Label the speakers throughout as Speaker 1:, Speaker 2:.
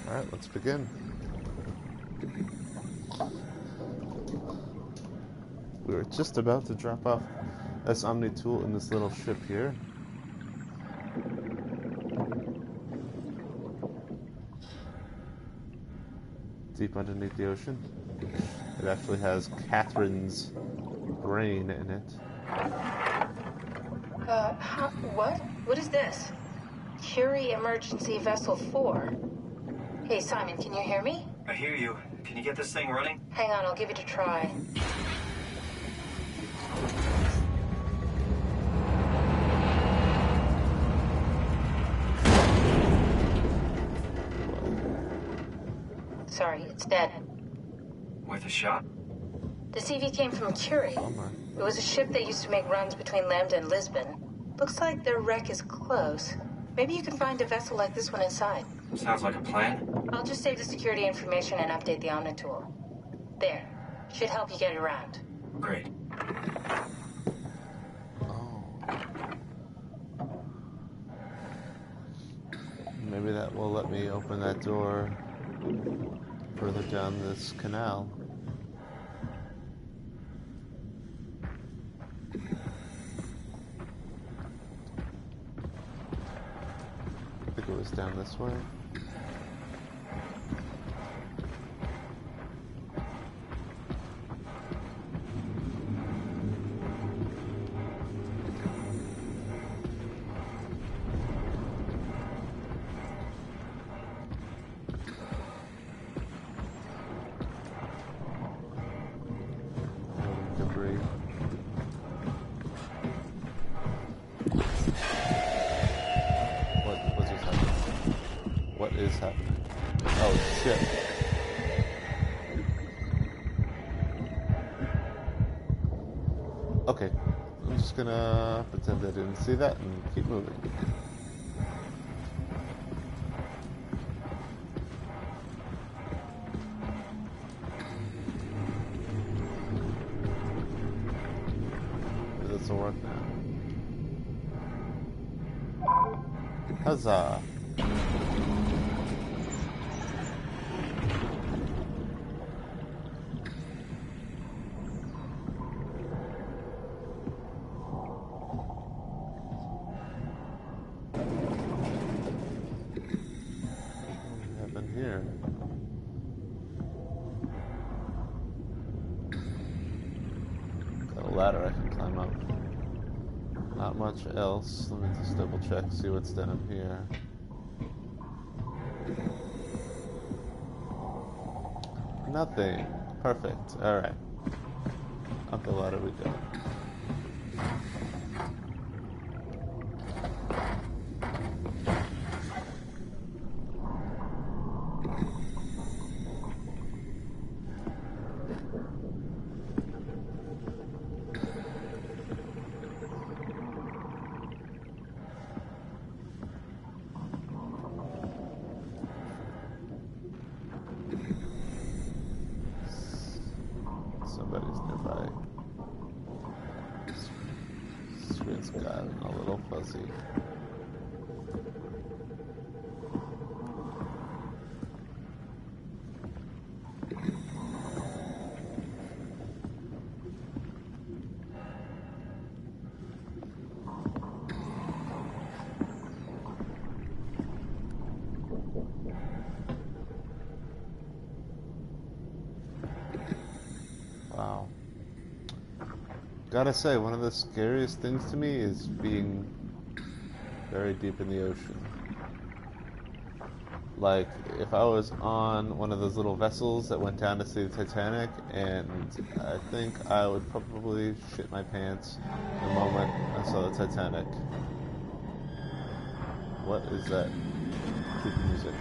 Speaker 1: Alright, let's begin. We were just about to drop off this Omni tool in this little ship here. Deep underneath the ocean. It actually has Catherine's brain in it.
Speaker 2: What? What is this? Curie Emergency Vessel 4. Hey, Simon, can you hear me?
Speaker 3: I hear you. Can you get this thing running?
Speaker 2: Hang on, I'll give it a try. Sorry, it's dead.
Speaker 3: Worth a shot?
Speaker 2: The CV came from Curie.
Speaker 1: SOMA.
Speaker 2: It was a ship that used to make runs between Lambda and Lisbon. Looks like their wreck is close. Maybe you can find a vessel like this one inside.
Speaker 3: Sounds like a plan.
Speaker 2: I'll just save the security information and update the Omni tool. There. Should help you get around.
Speaker 3: Great.
Speaker 1: Oh. Maybe that will let me open that door further down this canal. I think it was down this way. Debris. What's just happening? What is happening? Oh shit. Okay. I'm just gonna pretend I didn't see that and keep moving. This will work now. Huzzah! What happened here? Got a ladder I can climb up. Not much else. Let me just double check, see what's down here. Nothing. Perfect. Alright. Up the ladder we go. Somebody's nearby. Screen's gotten a little fuzzy. Wow. Gotta say, one of the scariest things to me is being very deep in the ocean. Like, if I was on one of those little vessels that went down to see the Titanic, and I think I would probably shit my pants the moment I saw the Titanic. What is that? Creepy music.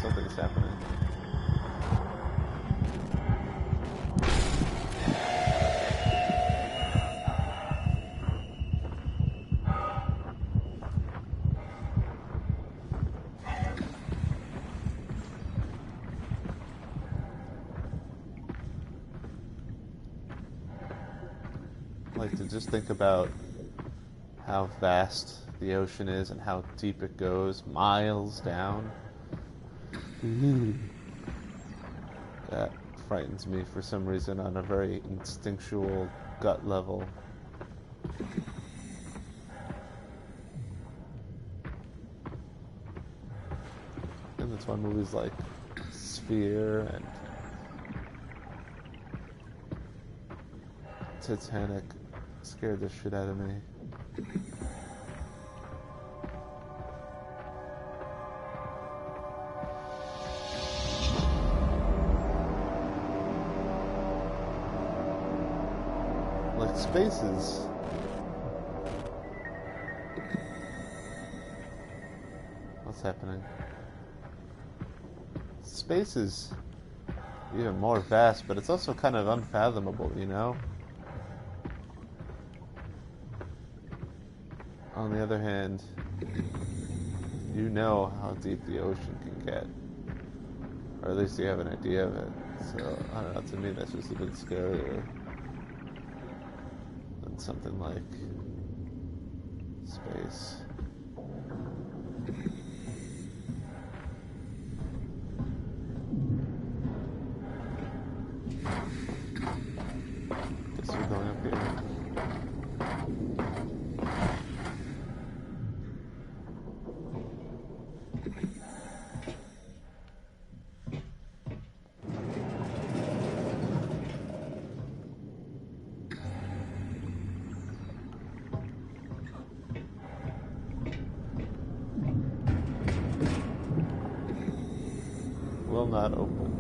Speaker 1: Something's happening. Like to just think about how vast the ocean is and how deep it goes, miles down. That frightens me for some reason on a very instinctual gut level. And that's why movies like Sphere and Titanic scared the shit out of me. Like spaces. What's happening? Space is even more vast, but it's also kind of unfathomable, you know? On the other hand, you know how deep the ocean can get. Or at least you have an idea of it. So, I don't know, to me that's just a bit scarier than something like space. Guess we're going up here. Will not open.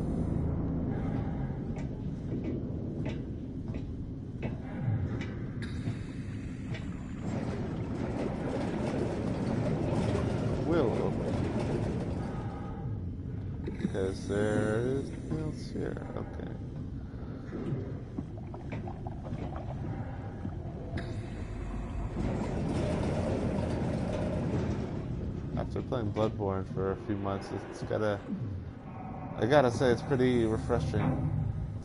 Speaker 1: Will open. Because there is nothing else here. Okay. After playing Bloodborne for a few months, I gotta say, it's pretty refreshing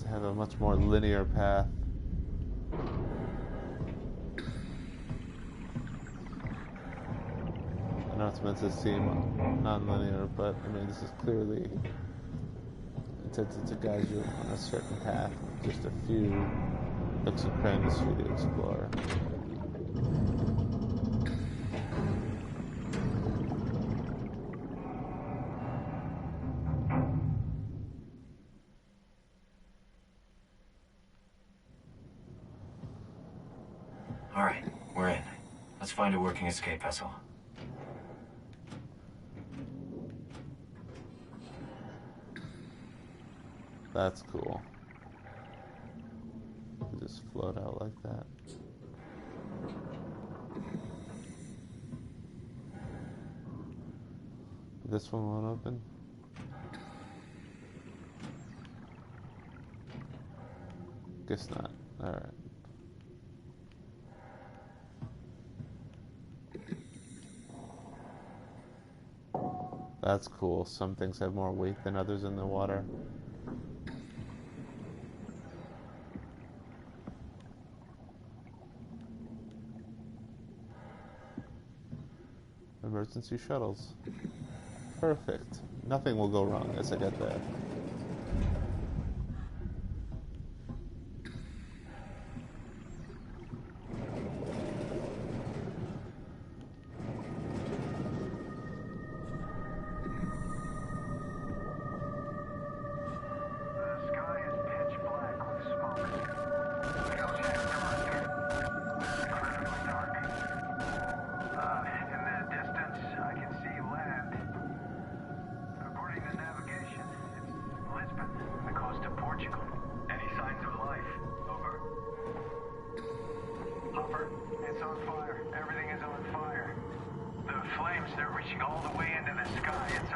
Speaker 1: to have a much more linear path. I know it's meant to seem non-linear, but I mean, this is clearly intended to guide you on a certain path, with just a few nooks and crannies for you to explore.
Speaker 3: All right, we're in. Let's find a working escape vessel.
Speaker 1: That's cool. You just float out like that. This one won't open. Guess not. Alright. That's cool. Some things have more weight than others in the water. Emergency shuttles. Perfect. Nothing will go wrong as I get there.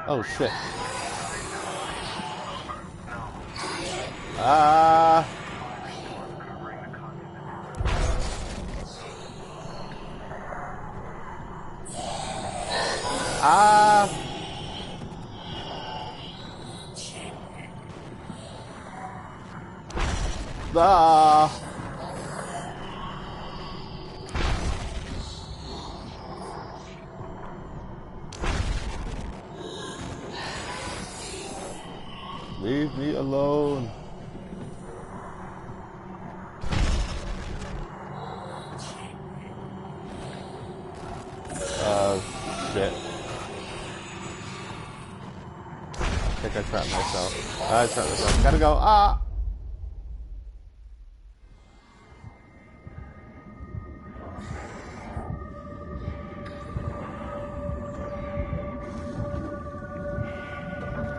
Speaker 1: Oh shit. Ah. Ah. Ah. Leave me alone. Shit. I think I trapped myself. I trapped myself. Gotta go. Ah!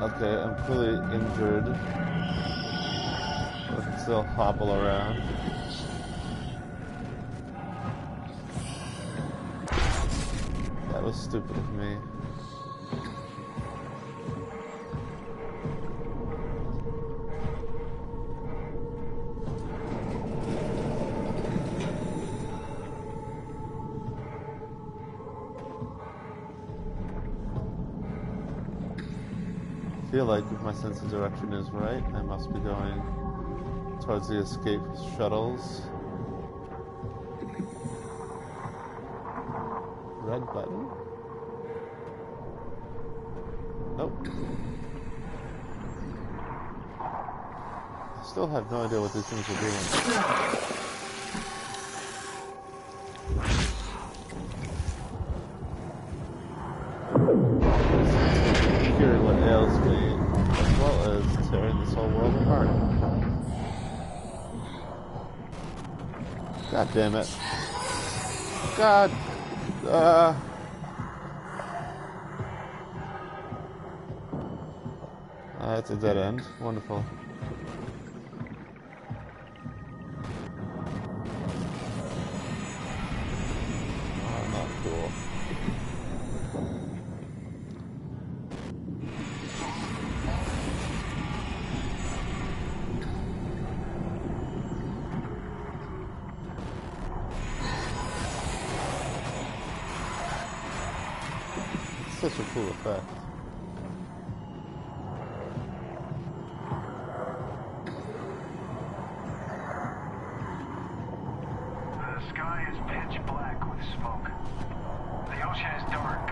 Speaker 1: Okay, I'm clearly injured. I can still hobble around. That was stupid of me. I feel like if my sense of direction is right, I must be going towards the escape shuttles. Red button? Nope. I still have no idea what these things are doing. Curing what ails me, as well as tearing this whole world apart. God damn it. God. That's a dead end. Wonderful. Oh, not cool. Such a cool effect.
Speaker 4: The sky is pitch black with smoke. The ocean is dark.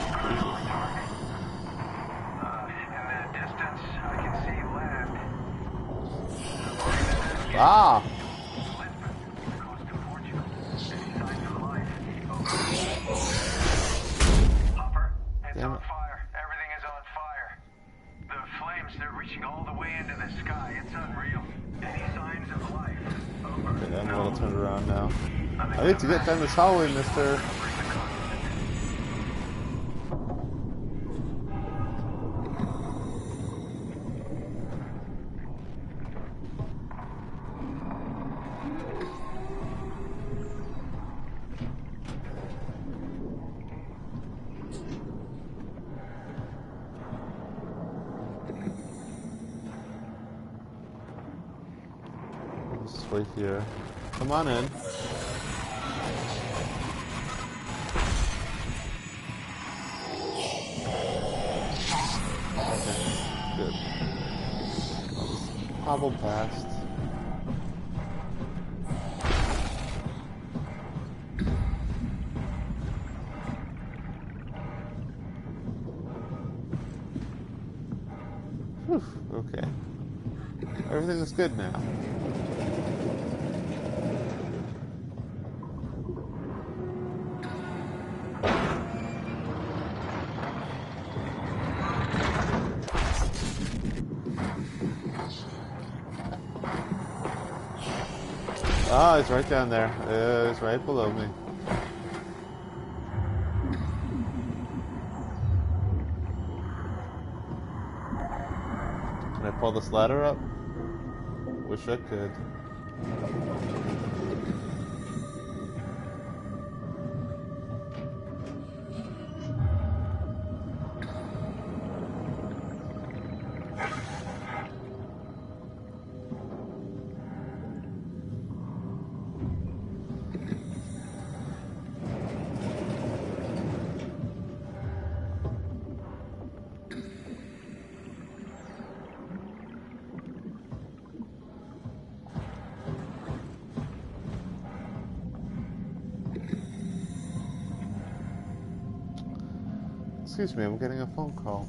Speaker 4: Incredibly dark. In the distance, I can see land.
Speaker 1: Ah!
Speaker 4: Lisbon, coast of Portugal. Any signs of life? Hopper, it's
Speaker 1: Damn
Speaker 4: on
Speaker 1: it.
Speaker 4: fire. Everything is on fire. The flames, they're reaching all the way into the sky. It's unreal. Any signs of life? Over.
Speaker 1: Okay, I'm a little turned around now. I need to get down this hallway, mister. Just wait here. Come on in. Okay, good. I'll just hobble past. Whew, okay. Everything is good now. Ah, it's right down there. It's right below me. Can I pull this ladder up? Wish I could. Excuse me, I'm getting a phone call.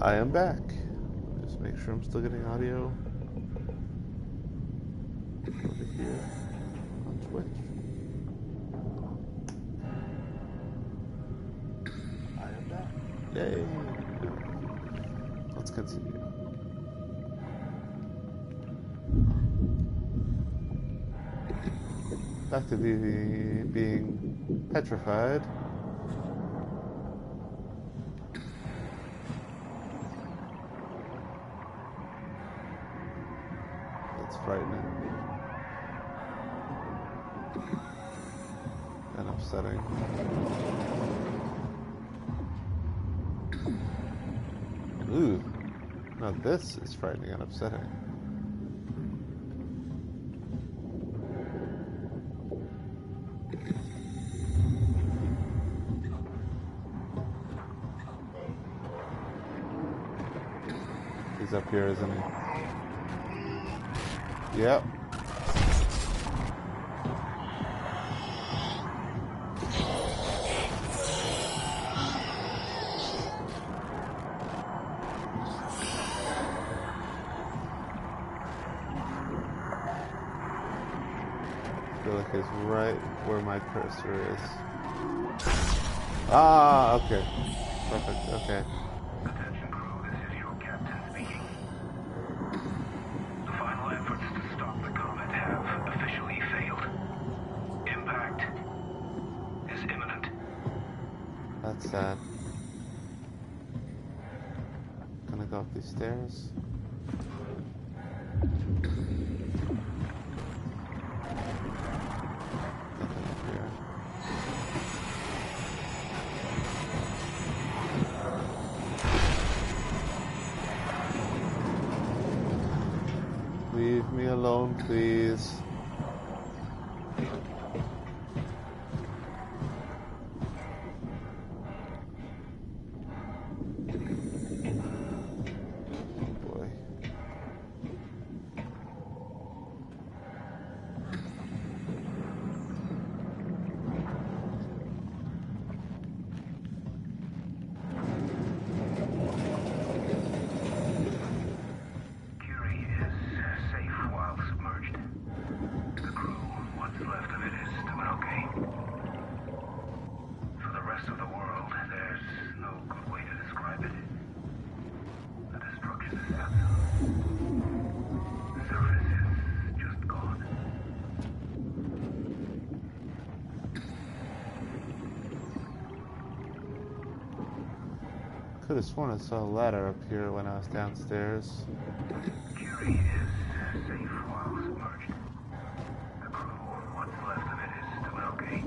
Speaker 1: I am back. Just make sure I'm still getting audio over here on Twitch. I am back. Yay! Let's continue. Back to being petrified. That's frightening and upsetting. Ooh, now this is frightening and upsetting. He's up here, isn't he? Yep. I feel like it's right where my cursor is. Ah, okay. Perfect, okay.
Speaker 4: Attention crew, this is your captain speaking. The final efforts to stop the comet have officially failed. Impact is imminent.
Speaker 1: That's sad. Gonna go up these stairs. Nothing up here. Leave me alone, please. Oh boy.
Speaker 4: Curie is safe while submerged. The crew, what's left of it, is doing okay. For the rest of the world, there's no good way to describe it. The destruction is absolute. The surface is just gone.
Speaker 1: Could have sworn I saw a ladder up here when I was downstairs.
Speaker 4: Curie is safe while submerged. The crew, what's left of it, is doing okay.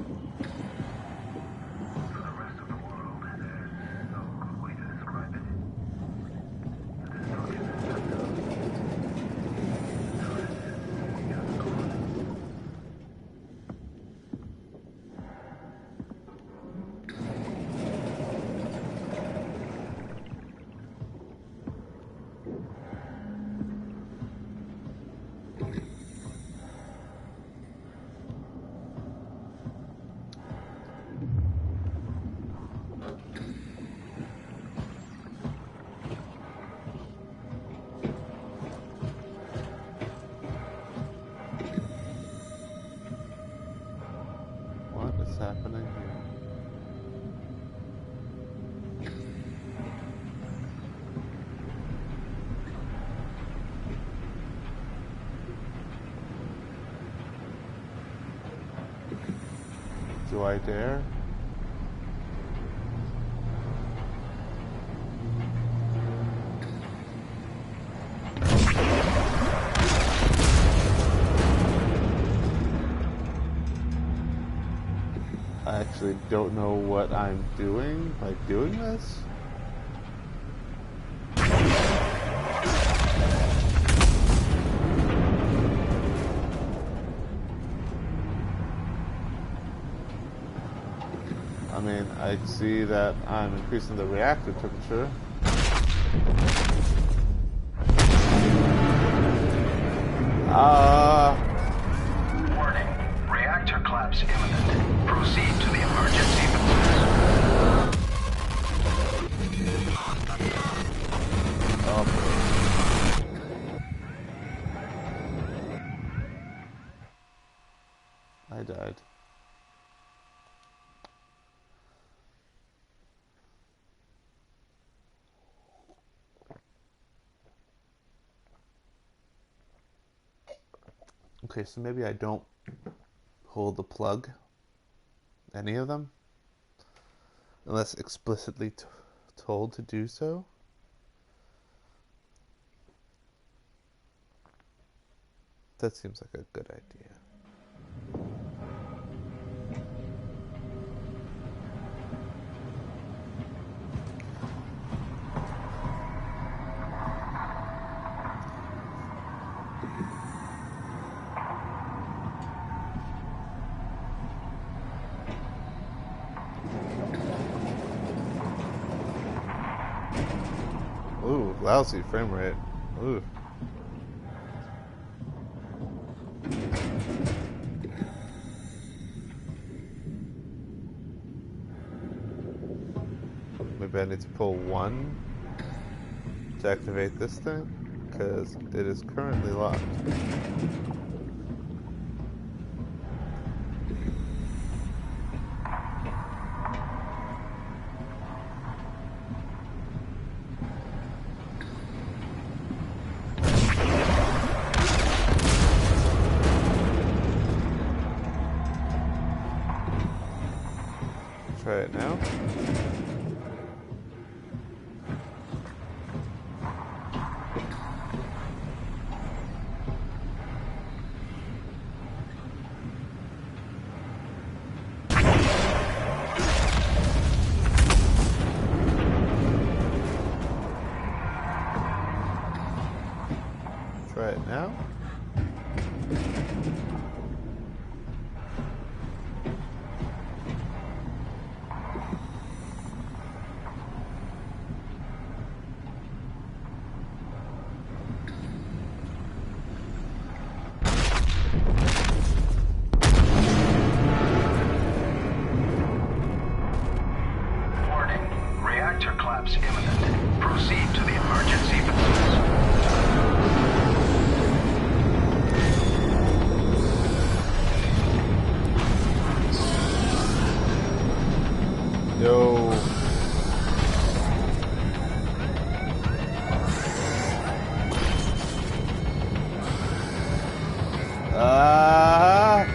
Speaker 4: For the rest of the world, there's no good way to describe it. The destruction is absolute. The surface is just gone.
Speaker 1: What is happening here? Do I dare? I actually don't know what I'm doing by doing this. I mean, I see that I'm increasing the reactor temperature.
Speaker 4: Warning. Reactor collapse imminent. Proceed to the emergency doors.
Speaker 1: Okay, so maybe I don't pull the plug, any of them, unless explicitly told to do so. That seems like a good idea. Ooh, lousy frame rate. Ooh. Maybe I need to pull one to activate this thing, because it is currently locked. Try it now. Try it now.
Speaker 4: Collapse imminent. Proceed to the emergency vessels.
Speaker 1: Yo. Ah.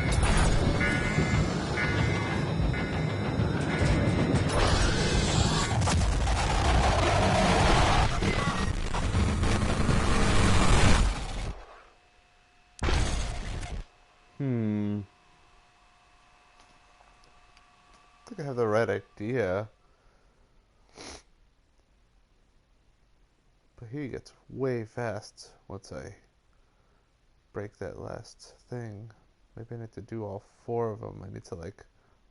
Speaker 1: I think I have the right idea. But he gets way fast once I break that last thing. Maybe I need to do all 4 of them. I need to like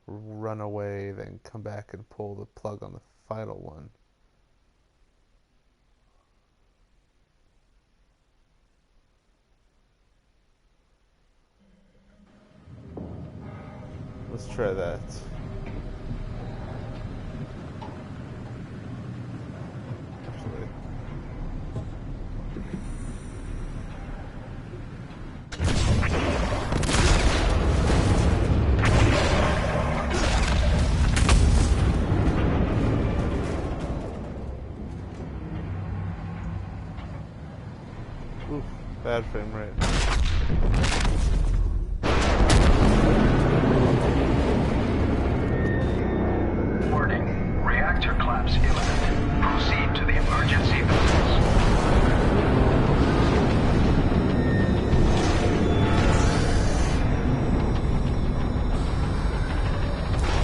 Speaker 1: run away, then come back and pull the plug on the final one. Let's try that. Actually. Oof, bad frame rate.
Speaker 4: Warning. Reactor collapse imminent. Proceed to the emergency vessels.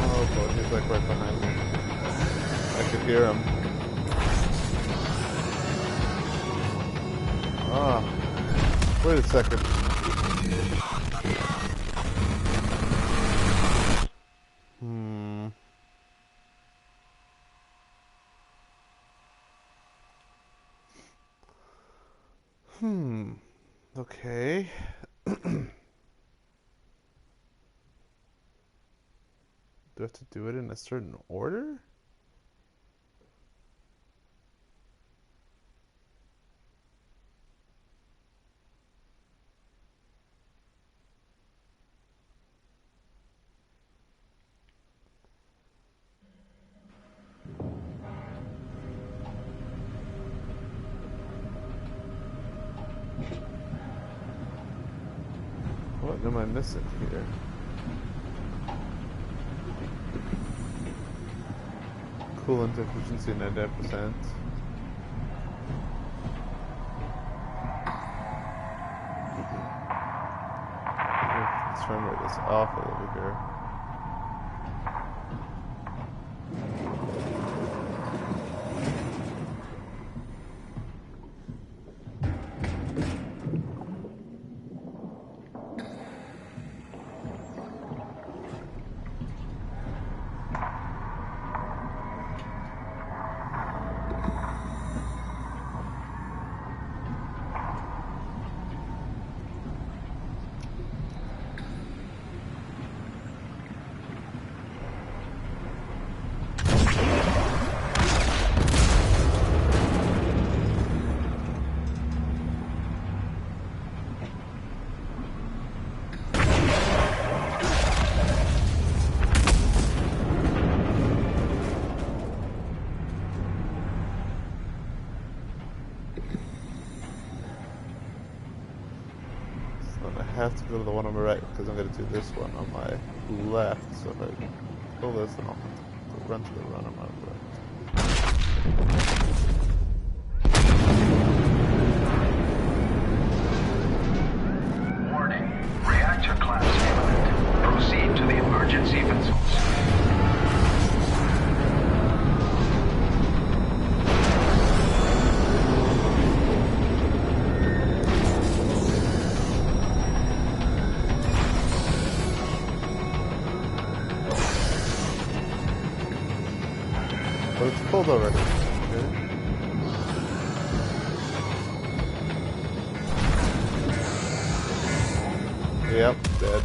Speaker 1: Oh boy, he's like right behind me. I could hear him. Ah, wait a second. Okay. Do I have to do it in a certain order? What am I missing here? Coolant efficiency 99%. Let's frame rate is awful over here. I have to go to the one on my right because I'm going to do this one on my left. So if I pull this, then I'll have to run to the one on my
Speaker 4: Warning. Reactor collapse imminent. Proceed to the emergency vessels.
Speaker 1: But it's pulled already. Okay. Yep, dead.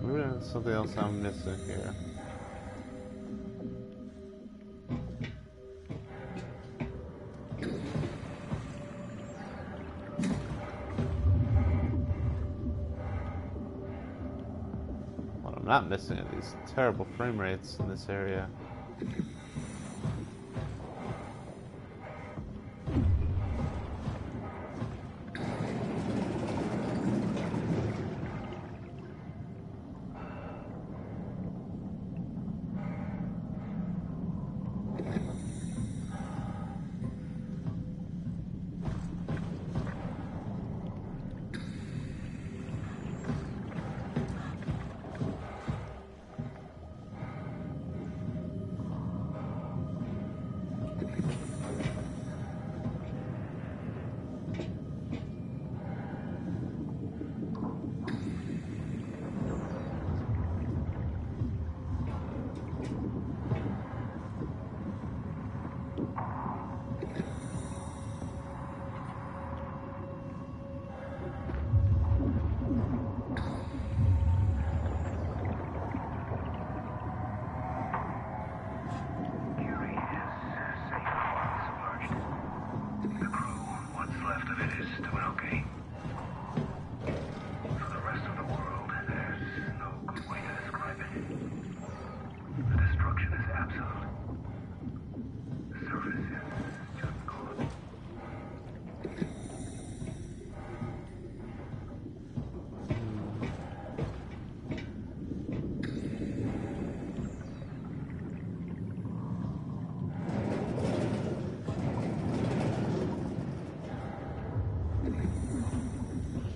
Speaker 1: Maybe there's something else I'm missing here. What I'm not missing are these terrible frame rates in this area.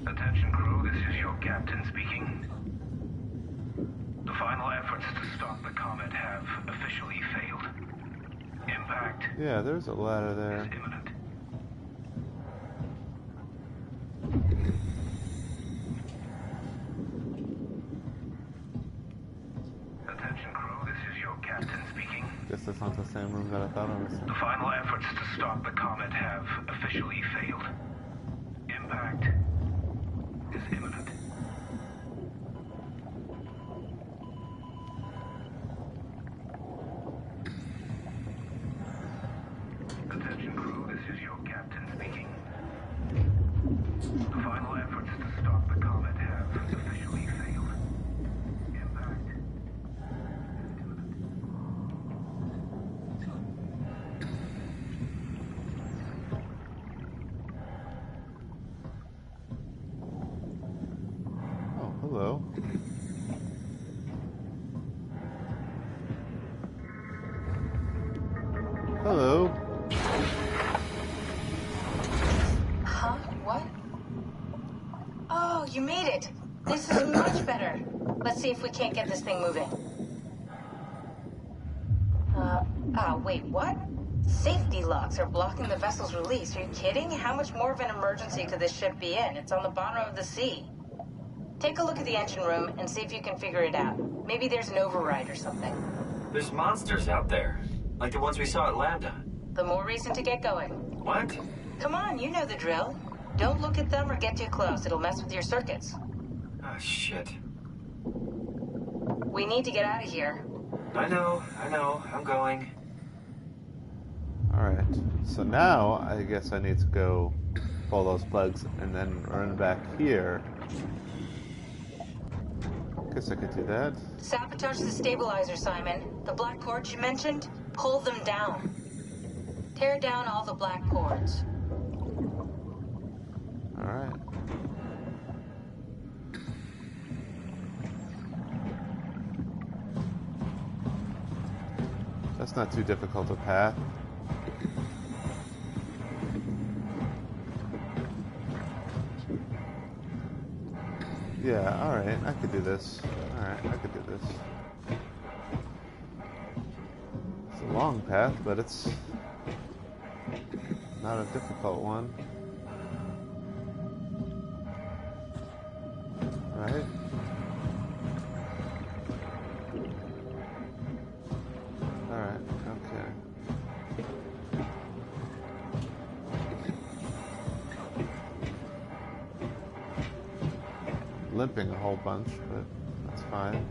Speaker 4: Attention crew, this is your captain speaking. The final efforts to stop the comet have officially failed. Impact
Speaker 1: Yeah, there's a ladder there.
Speaker 4: is imminent.
Speaker 1: that's not the same room that I thought I was in.
Speaker 4: The final efforts to stop the comet have officially failed. Impact is imminent. Attention crew, this is your captain speaking. The final efforts to stop the comet have officially failed. Impact is imminent.
Speaker 1: Oh, hello. Hello.
Speaker 2: Huh? What? Oh, you made it. This is much better. Let's see if we can't get this thing moving. Wait, what? Safety locks are blocking the vessel's release. Are you kidding? How much more of an emergency could this ship be in? It's on the bottom of the sea. Take a look at the engine room and see if you can figure it out. Maybe there's an override or something.
Speaker 3: There's monsters out there, like the ones we saw at Lambda.
Speaker 2: The more reason to get going.
Speaker 3: What?
Speaker 2: Come on, you know the drill. Don't look at them or get too close. It'll mess with your circuits.
Speaker 3: Oh, shit.
Speaker 2: We need to get out of here.
Speaker 3: I know. I'm going.
Speaker 1: Alright. So now, I guess I need to go pull those plugs and then run back here. Guess I could do that.
Speaker 2: Sabotage the stabilizer, Simon. The black cords you mentioned, pull them down. Tear down all the black cords.
Speaker 1: Alright. That's not too difficult a path. Yeah, alright, I could do this. Alright, I could do this. It's a long path, but it's not a difficult one. Right? Alright, okay. Limping a whole bunch, but that's fine.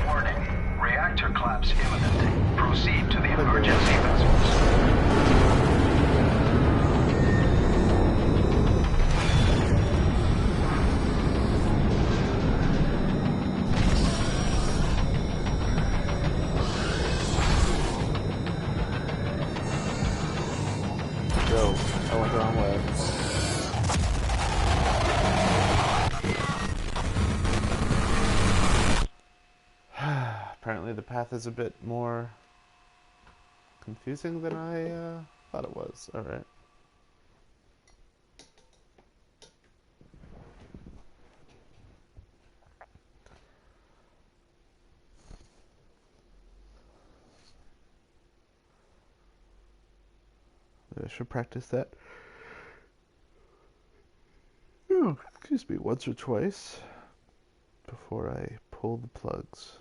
Speaker 4: Warning. Reactor collapse imminent. Proceed to the emergency vessels.
Speaker 1: Go. I went the wrong way. Apparently the path is a bit more confusing than I thought it was. Alright. Maybe I should practice that. Oh, excuse me, once or twice before I pull the plugs.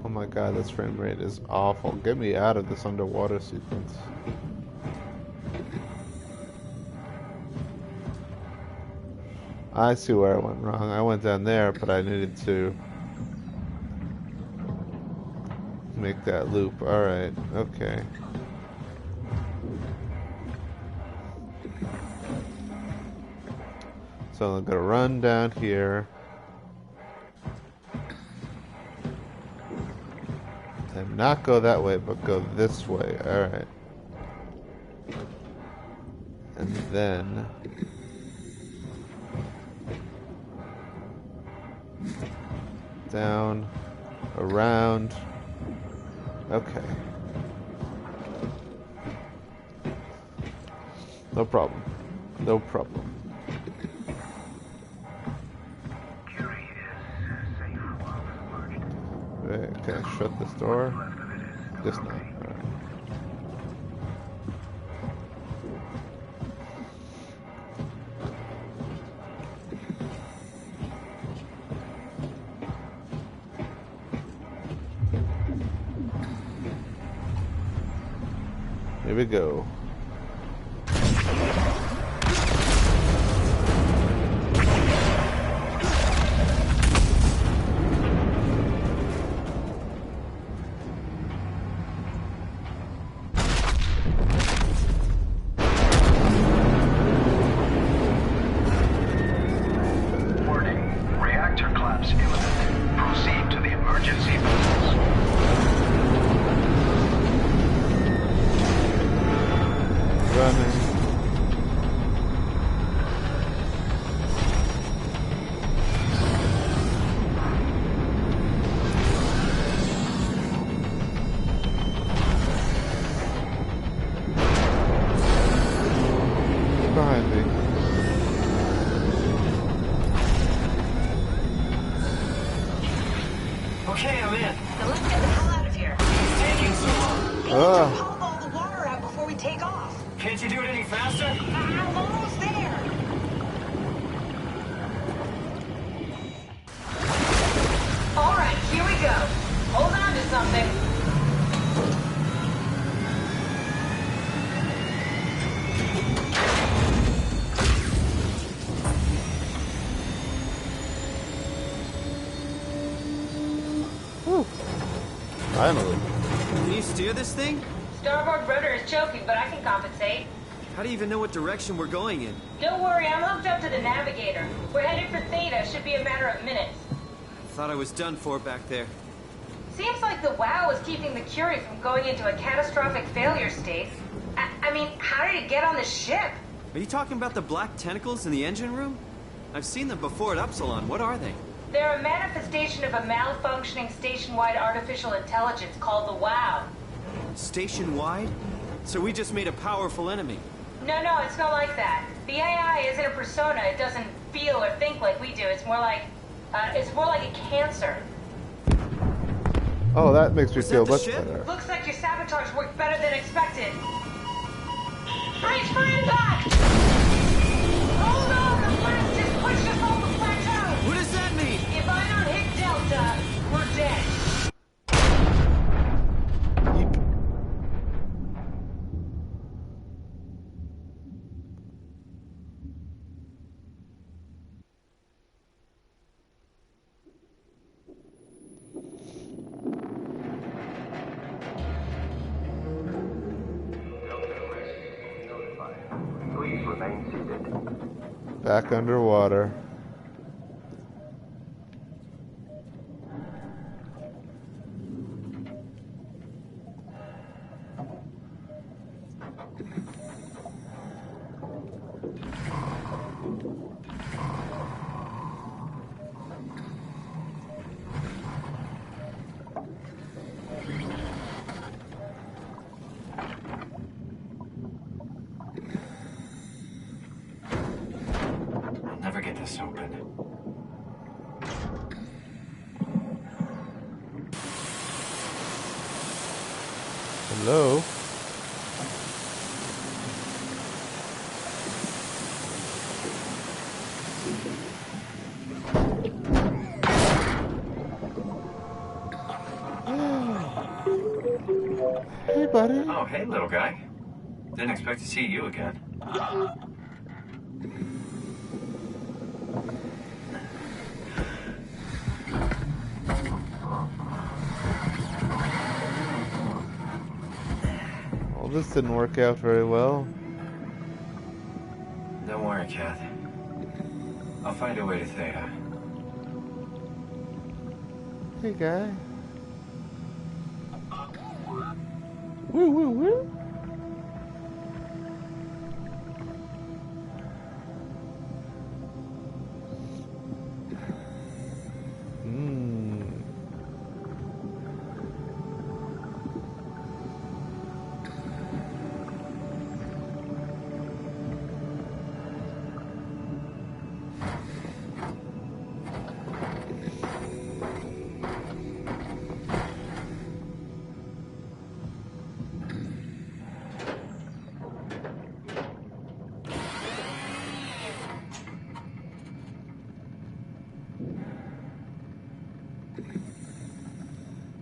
Speaker 1: Oh my god, this frame rate is awful. Get me out of this underwater sequence. I see where I went wrong. I went down there, but I needed to make that loop. Alright, okay. So I'm gonna run down here. And not go that way, but go this way. Alright. And then... down, around. Okay. No problem. No problem.
Speaker 4: Curie is safe while submerged.
Speaker 1: Wait, can I shut this door?
Speaker 4: Left of it is
Speaker 1: Guess
Speaker 4: still
Speaker 1: not.
Speaker 4: okay.
Speaker 1: Alright. Here we go.
Speaker 4: Warning. Reactor collapse imminent. Proceed to the emergency vessels.
Speaker 1: Running. Get behind me.
Speaker 3: Okay, I'm in.
Speaker 2: Then let's get the hell out of here.
Speaker 3: It's taking so long.
Speaker 2: We need to
Speaker 1: Ah.
Speaker 2: pump all the water out before we take off.
Speaker 3: Can't you do it any faster?
Speaker 2: I'm almost there. All right, here we go. Hold on to something.
Speaker 1: Whew. Finally.
Speaker 5: Can you steer this thing?
Speaker 2: Starboard rudder is choking, but I can compensate.
Speaker 5: How do you even know what direction we're going in?
Speaker 2: Don't worry, I'm hooked up to the navigator. We're headed for Theta. Should be a matter of minutes.
Speaker 5: Thought I was done for back there.
Speaker 2: Seems like the WOW is keeping the Curie from going into a catastrophic failure state. I mean, how did it get on the ship?
Speaker 5: Are you talking about the black tentacles in the engine room? I've seen them before at Upsilon. What are they?
Speaker 2: They're a manifestation of a malfunctioning station-wide artificial intelligence called the WOW.
Speaker 5: Station-wide? So we just made a powerful enemy.
Speaker 2: No, it's not like that. The AI isn't a persona. It doesn't feel or think like we do. It's more like a cancer.
Speaker 1: Oh, that makes me
Speaker 5: Was that
Speaker 1: feel
Speaker 5: the
Speaker 1: much
Speaker 5: ship?
Speaker 1: better.
Speaker 2: Looks like your sabotage worked better than expected. Brace for impact! Hold on, the blast just pushed us off the plateau!
Speaker 5: What does that mean?
Speaker 2: If I don't hit Delta, we're dead.
Speaker 1: Yeep.
Speaker 4: Please remain seated.
Speaker 1: Back underwater.
Speaker 3: I'll never get this open.
Speaker 1: Hello? Hey, buddy.
Speaker 3: Oh, hey, little guy. Didn't expect to see you again.
Speaker 1: Well, this didn't work out very well.
Speaker 3: Don't worry, Kath. I'll find a way to Theta.
Speaker 1: Hey, guy. Woo, woo, woo.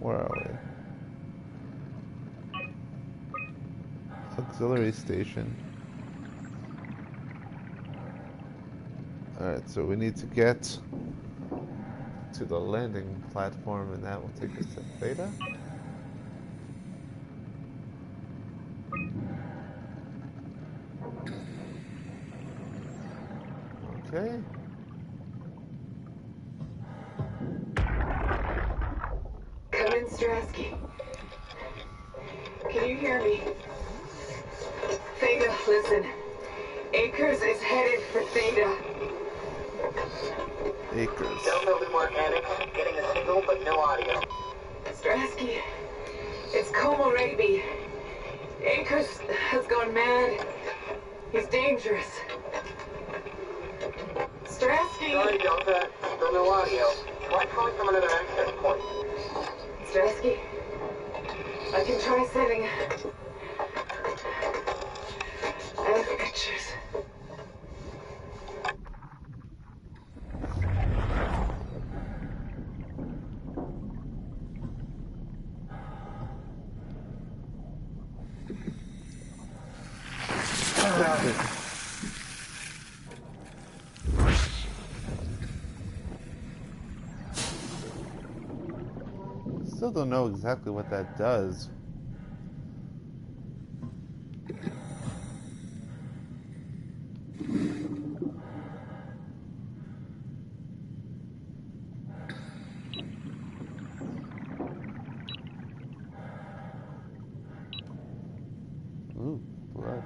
Speaker 1: Where are we? Auxiliary station. Alright, so we need to get to the landing platform, and that will take us to Theta. Okay.
Speaker 6: Come in, Strasky. Can you hear me? Theta, listen. Akers is headed for Theta.
Speaker 1: Acres.
Speaker 7: Downloading organic, getting a signal but no audio.
Speaker 6: Strasky, it's Como Raby. Akers has gone mad. He's dangerous. Strasky!
Speaker 7: Sorry, Delta. Still no audio. Try calling from another access point.
Speaker 6: Strasky, I can try setting. I have pictures.
Speaker 1: Still don't know exactly what that does. Ooh, blood.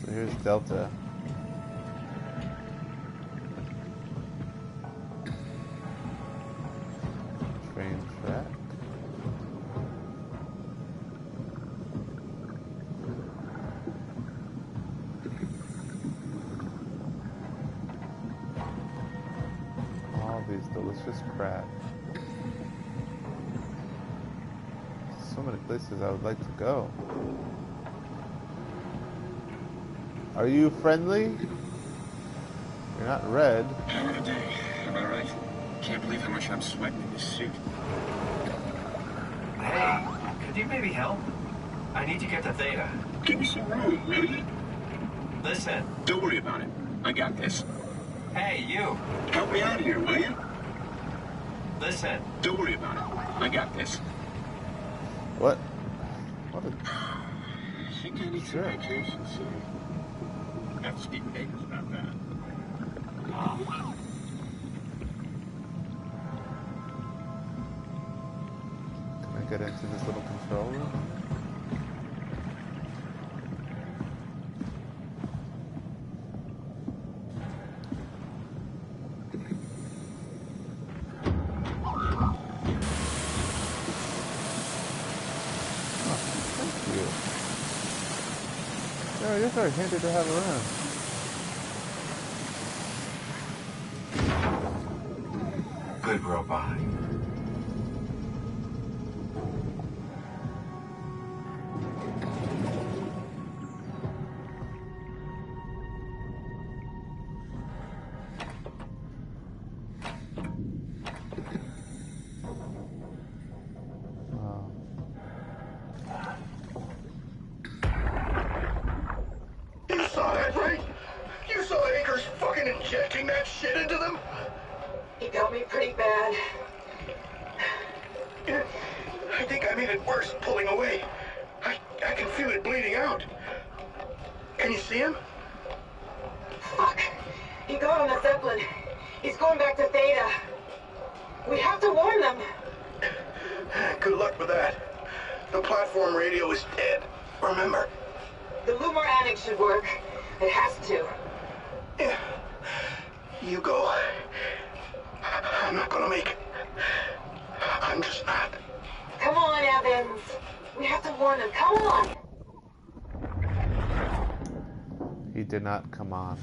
Speaker 1: Here's Delta. Train track. All these delicious crab. So many places I would like to go. Are you friendly? You're not red.
Speaker 8: Hell of a day, am I right? Can't believe how much I'm sweating in this suit.
Speaker 3: Hey, could you maybe help? I need to get to Theta.
Speaker 8: Give me some room, will you?
Speaker 3: Listen.
Speaker 8: Don't worry about it. I got this.
Speaker 3: Hey, you.
Speaker 8: Help me out here, will you?
Speaker 3: Listen.
Speaker 8: Don't worry about it. I got this.
Speaker 1: What? What a...
Speaker 8: I think I need some vacation soon. I have to speak with Akers about that.
Speaker 1: Can I get into this little control room? Oh, you're very handy to have around.
Speaker 3: Good robot.
Speaker 4: injecting that shit into them?
Speaker 6: He got me pretty bad.
Speaker 4: I think I made it worse pulling away. I can feel it bleeding out. Can you see him?
Speaker 6: Fuck. He got on the Zeppelin. He's going back to Theta. We have to warn them.
Speaker 4: Good luck with that. The platform radio is dead. Remember.
Speaker 6: The Lumar Annex should work. It has to.
Speaker 4: Yeah. You go. I'm not gonna make it. I'm just not.
Speaker 6: Come on, Evans. We have to warn them. Come on.
Speaker 1: He did not come on.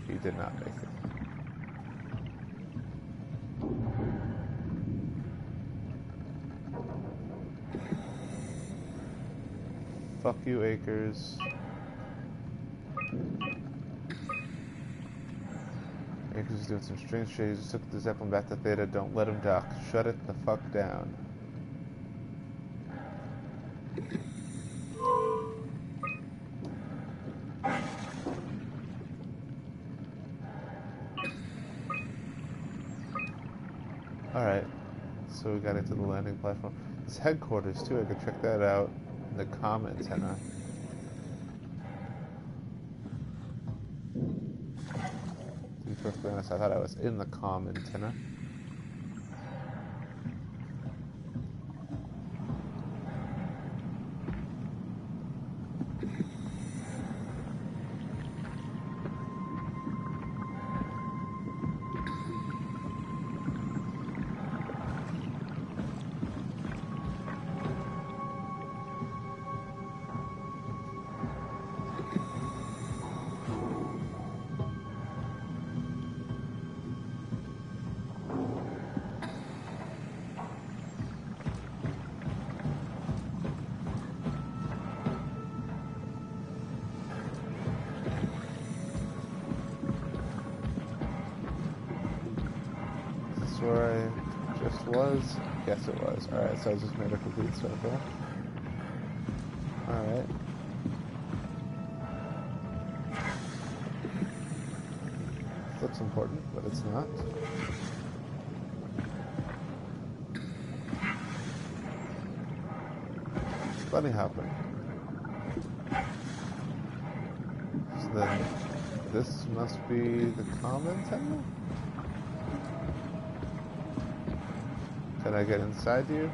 Speaker 1: He did not make it. Fuck you, Akers. Akers is doing some strange shit. He just took the Zeppelin back to Theta. Don't let him dock. Shut it the fuck down. Alright, so we got into the landing platform. It's headquarters too, I could check that out. The comm antenna. To be perfectly honest, I thought I was in the comm antenna. Where I just was? Yes, it was. Alright, so I just made a complete circle. Alright. This looks important, but it's not. Bunny hopping. So then, this must be the comm antenna? Can I get inside you?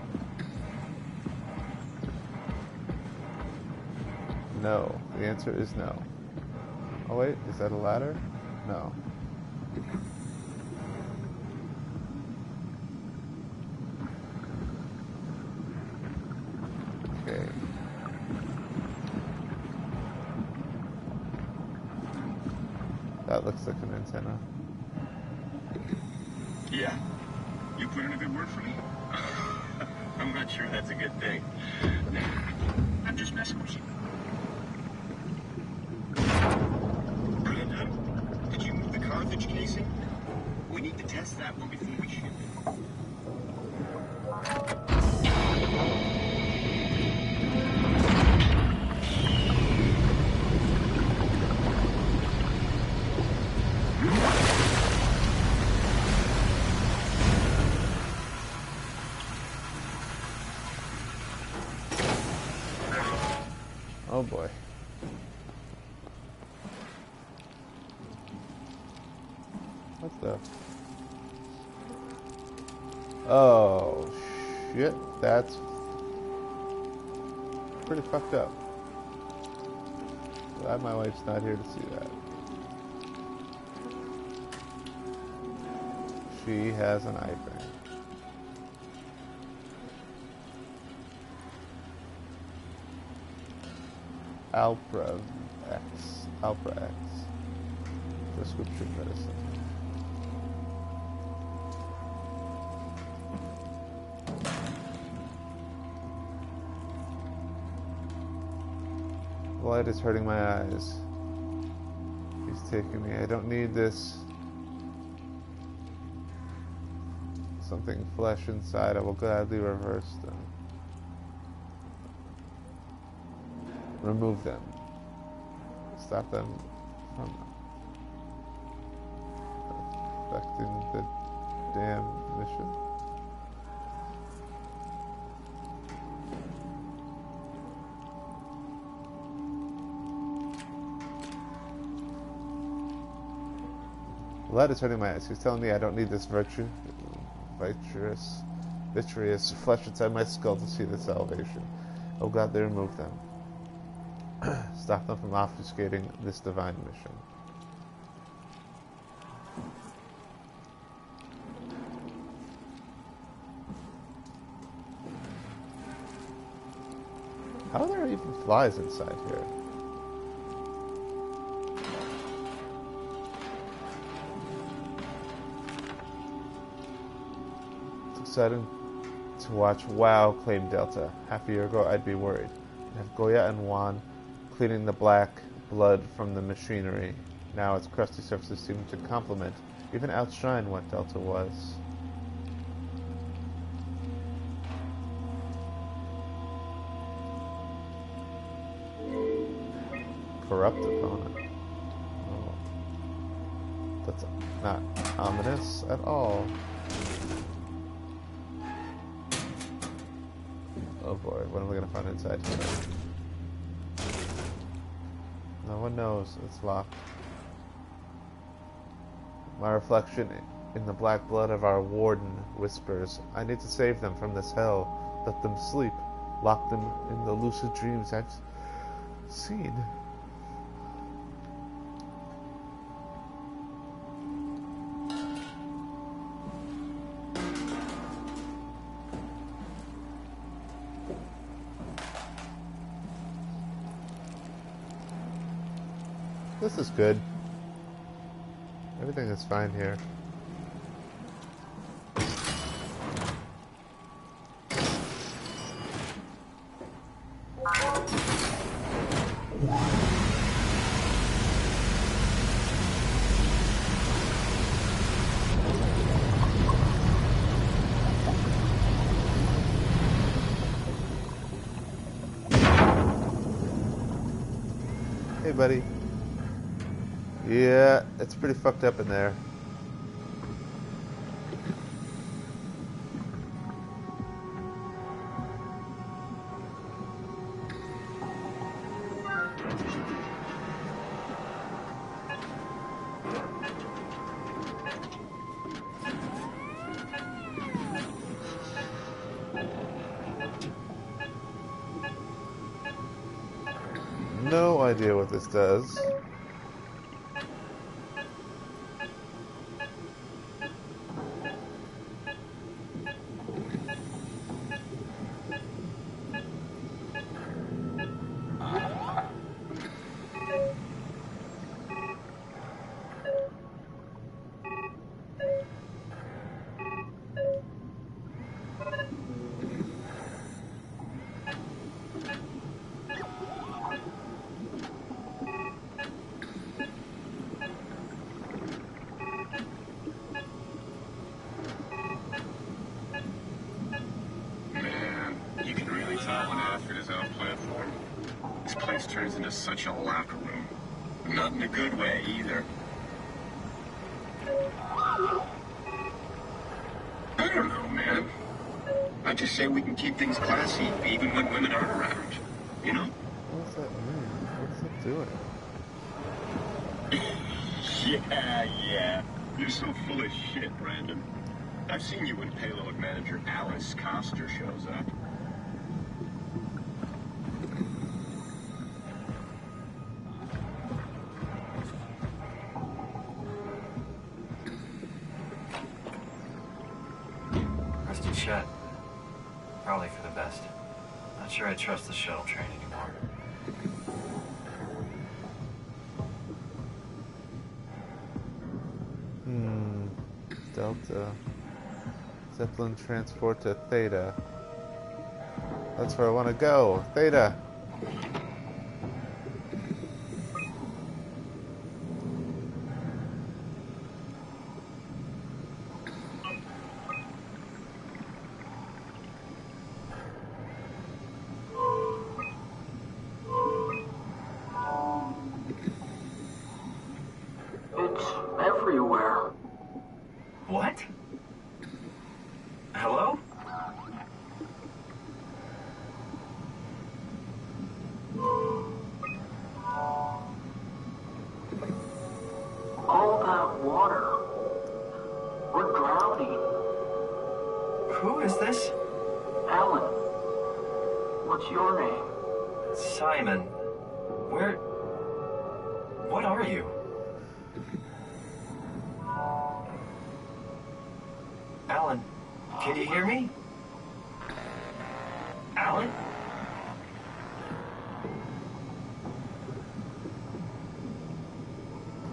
Speaker 1: No. The answer is no. Oh wait, is that a ladder? No. Okay. That looks like an antenna.
Speaker 8: Yeah. You put in a good word for me? I'm not sure that's a good thing. I'm just messing with you. Brandon, did you move the Carthage casing? We need to test that one before we ship it.
Speaker 1: Oh boy. What the? Oh shit, that's pretty fucked up. Glad my wife's not here to see that. She has an eye thing. Alpra X. Prescription medicine. The light is hurting my eyes. He's taking me. I don't need this. Something flesh inside. I will gladly reverse them. Remove them. Stop them from expecting the damn mission. Vlad is hurting my eyes. He's telling me I don't need this vitreous flesh inside my skull to see the salvation. Oh God, they removed them. Stop them from obfuscating this divine mission. How are there even flies inside here? It's exciting to watch. Wow, claimed Delta. Half a year ago, I'd be worried. You have Goya and Juan cleaning the black blood from the machinery. Now its crusty surfaces seem to complement, even outshine what Delta was. Corrupt opponent. Oh. That's not ominous at all. Oh boy, what am I gonna find inside here? No one knows. It's locked. My reflection in the black blood of our warden whispers, I need to save them from this hell. Let them sleep. Lock them in the lucid dreams I've seen. This is good. Everything is fine here. Hey, buddy. Yeah, it's pretty fucked up in there. No idea what this does.
Speaker 8: Turns into such a locker room. Not in a good way, either. I don't know, man. I just say we can keep things classy, even when women aren't around. You know?
Speaker 1: What does that mean? What is it doing?
Speaker 8: Yeah. You're so full of shit, Brandon. I've seen you when payload manager Alice Coster shows up.
Speaker 3: Shut. Probably for the best. Not sure I trust the shuttle train anymore.
Speaker 1: Delta. Zeppelin transport to Theta. That's where I want to go. Theta.
Speaker 7: It's everywhere. that water. We're drowning.
Speaker 3: Who is this?
Speaker 7: Alan, what's your name?
Speaker 3: Simon. Where... What are you? Alan, can you hear me? Alan?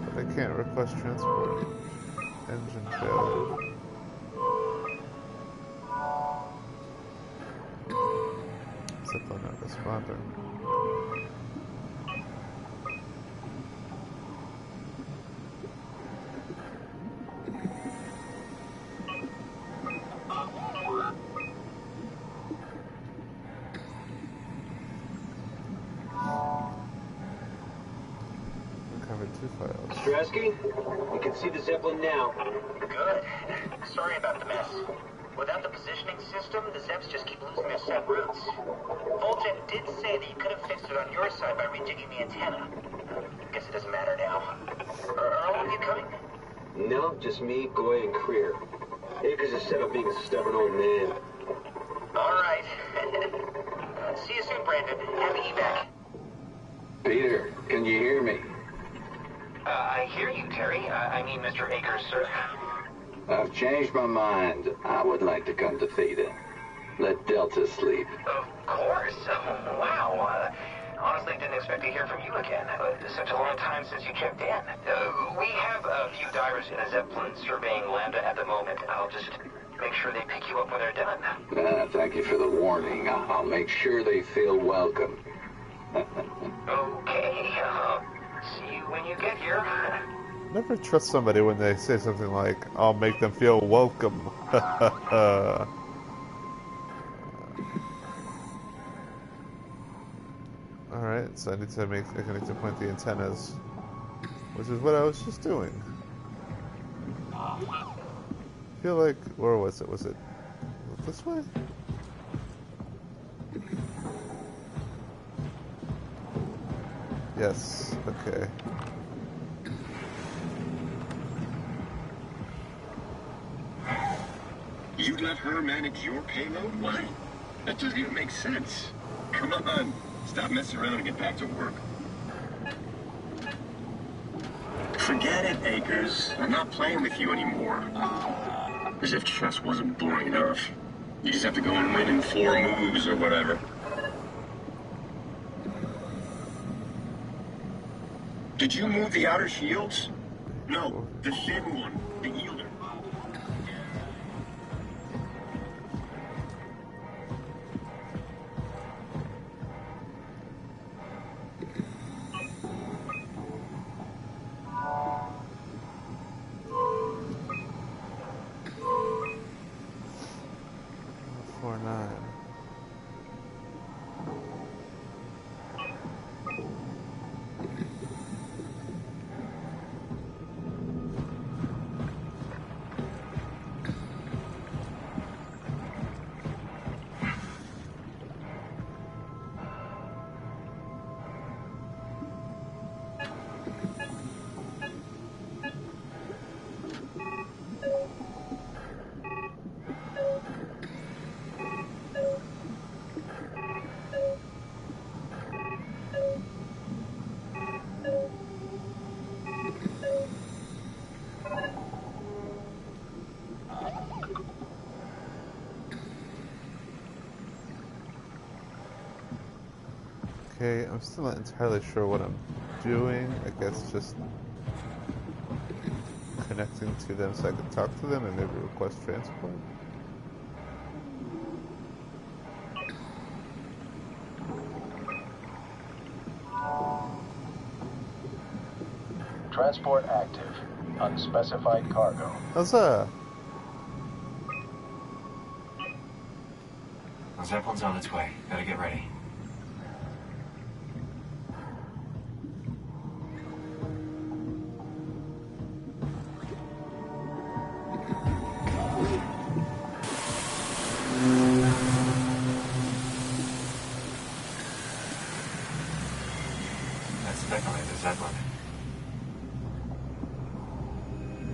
Speaker 1: But I can't request transport. Engine failure. Zeppelin not responding. Uncovered 2 files.
Speaker 9: Stresky, you can see the Zeppelin now.
Speaker 7: Good. Sorry about the mess. Without the positioning system, the Zeps just keep losing their set routes. Volgen did say that you could have fixed it on your side by rejigging the antenna. Guess it doesn't matter now. Are all of you coming?
Speaker 9: No, just me, Goy, and Creer. Akers is set up being a stubborn old man.
Speaker 7: All right. See you soon, Brandon. Happy evac.
Speaker 4: Peter, can you hear me?
Speaker 7: I hear you, Terry. I mean, Mr. Akers, sir.
Speaker 4: I've changed my mind. I would like to come to Theta. Let Delta sleep.
Speaker 7: Of course. Wow. Honestly, didn't expect to hear from you again. Such a long time since you checked in. We have a few divers in a Zeppelin surveying Lambda at the moment. I'll just make sure they pick you up when they're done.
Speaker 4: Thank you for the warning. I'll make sure they feel welcome.
Speaker 7: Okay. See you when you get here.
Speaker 1: Never trust somebody when they say something like, I'll make them feel welcome. Alright, so I need to point the antennas, which is what I was just doing. I feel like, or was it this way? Yes, okay.
Speaker 8: You'd let her manage your payload? Why? That doesn't even make sense. Come on. Stop messing around and get back to work. Forget it, Akers. I'm not playing with you anymore. As if chess wasn't boring enough. You just have to go and win in 4 moves or whatever. Did you move the outer shields? No, the thin one, the yielder.
Speaker 1: Okay, I'm still not entirely sure what I'm doing. I guess just connecting to them so I can talk to them and maybe request transport.
Speaker 10: Transport active. Unspecified cargo.
Speaker 1: Huzzah!
Speaker 3: The Zeppelin's on its way. Gotta get ready. That's definitely the Zeppelin.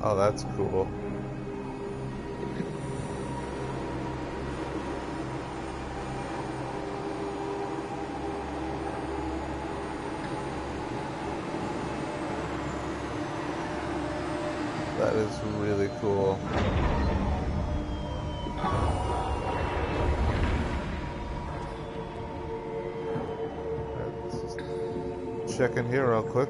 Speaker 1: Oh, that's cool. That is really cool. Let's just check in here real quick.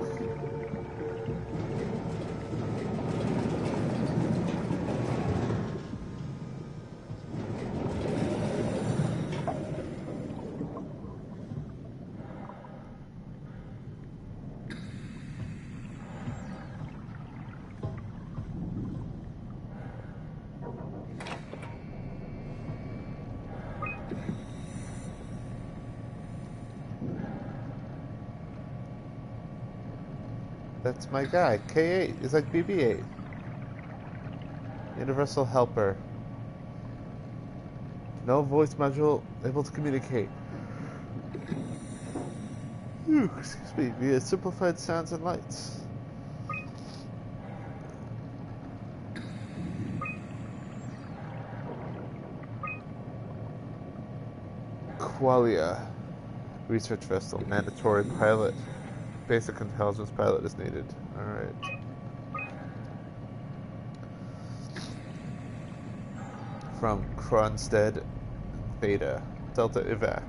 Speaker 1: That's my guy. K8 is like BB8. Universal Helper. No voice module able to communicate. Excuse me, via simplified sounds and lights. Qualia. Research vessel. Mandatory pilot. Basic intelligence pilot is needed. Alright. From Kronstedt, Theta. Delta Evac.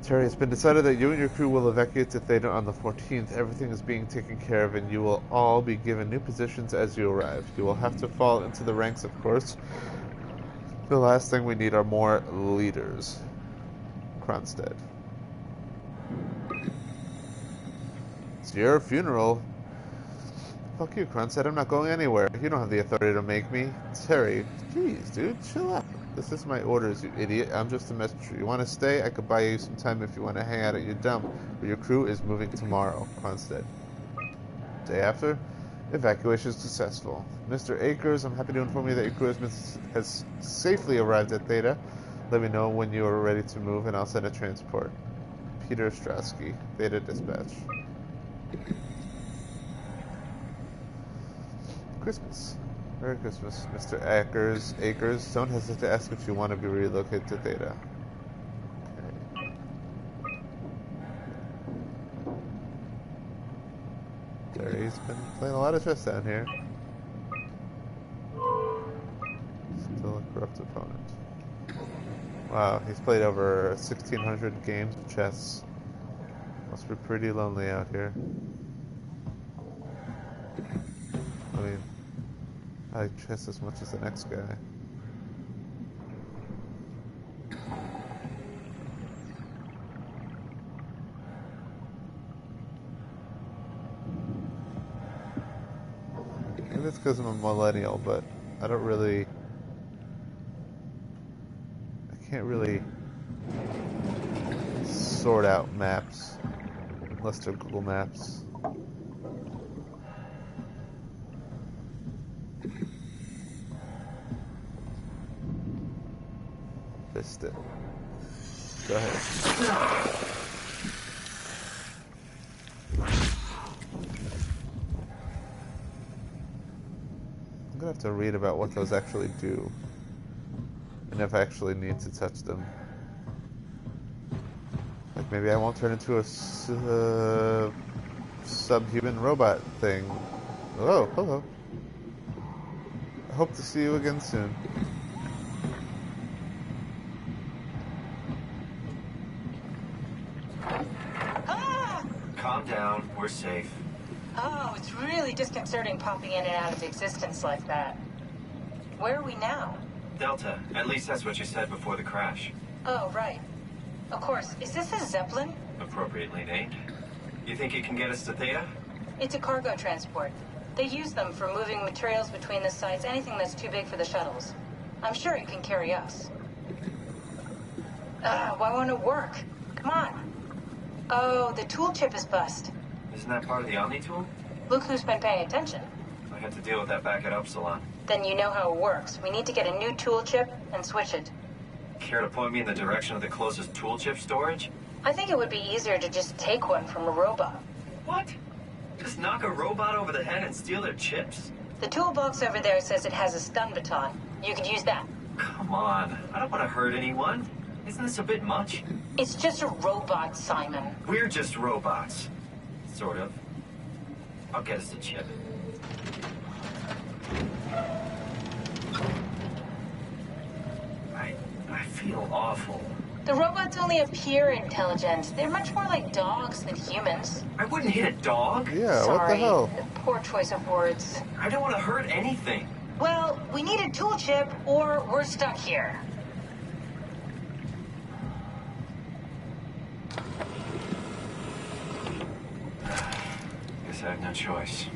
Speaker 1: Terry, it's been decided that you and your crew will evacuate to Theta on the 14th. Everything is being taken care of and you will all be given new positions as you arrive. You will have to fall into the ranks, of course. The last thing we need are more leaders. Kronstedt. It's your funeral. Fuck you, Kronstedt. I'm not going anywhere. You don't have the authority to make me. Terry, jeez, dude, chill out. This is my orders, you idiot. I'm just a messenger. You want to stay? I could buy you some time if you want to hang out at your dump. But your crew is moving tomorrow, Kronstedt. Day after, evacuation is successful. Mr. Akers, I'm happy to inform you that your crew has safely arrived at Theta. Let me know when you are ready to move, and I'll send a transport. Peter Strasky, Theta Dispatch. Christmas. Merry Christmas, Mr. Akers. Don't hesitate to ask if you want to be relocated to Theta. Okay. Terry's been playing a lot of chess down here. Still a corrupt opponent. Wow, he's played over 1,600 games of chess. Must be pretty lonely out here. I mean, I like chess as much as the next guy. Maybe it's because I'm a millennial, but I don't really... I can't really sort out maps unless they're Google Maps. Missed it. Go ahead. I'm gonna have to read about what those actually do, and if I actually need to touch them. Like maybe I won't turn into a subhuman robot thing. Oh, hello. I hope to see you again soon.
Speaker 3: Calm down, we're safe.
Speaker 2: Oh, it's really disconcerting popping in and out of existence like that. Where are we now?
Speaker 3: Delta, at least that's what you said before the crash.
Speaker 2: Oh, right. Of course, is this a Zeppelin?
Speaker 3: Appropriately named. You think it can get us to Theta?
Speaker 2: It's a cargo transport. They use them for moving materials between the sites, anything that's too big for the shuttles. I'm sure it can carry us. Why won't it work? Come on. Oh, the tool chip is bust.
Speaker 3: Isn't that part of the Omni tool?
Speaker 2: Look who's been paying attention.
Speaker 3: I had to deal with that back at Upsilon.
Speaker 2: Then you know how it works. We need to get a new tool chip and switch it.
Speaker 3: Care to point me in the direction of the closest tool chip storage?
Speaker 2: I think it would be easier to just take one from a robot.
Speaker 3: What? Just knock a robot over the head and steal their chips?
Speaker 2: The toolbox over there says it has a stun baton. You could use that.
Speaker 3: Come on. I don't want to hurt anyone. Isn't this a bit much?
Speaker 2: It's just a robot, Simon.
Speaker 3: We're just robots. Sort of. I'll get us a chip. I feel awful.
Speaker 2: The robots only appear intelligent. They're much more like dogs than humans.
Speaker 3: I wouldn't hit a dog.
Speaker 1: Yeah,
Speaker 2: Sorry,
Speaker 1: what the hell?
Speaker 2: Poor choice of words.
Speaker 3: I don't want to hurt anything.
Speaker 2: Well, we need a tool chip or we're stuck here.
Speaker 3: Guess I have no choice.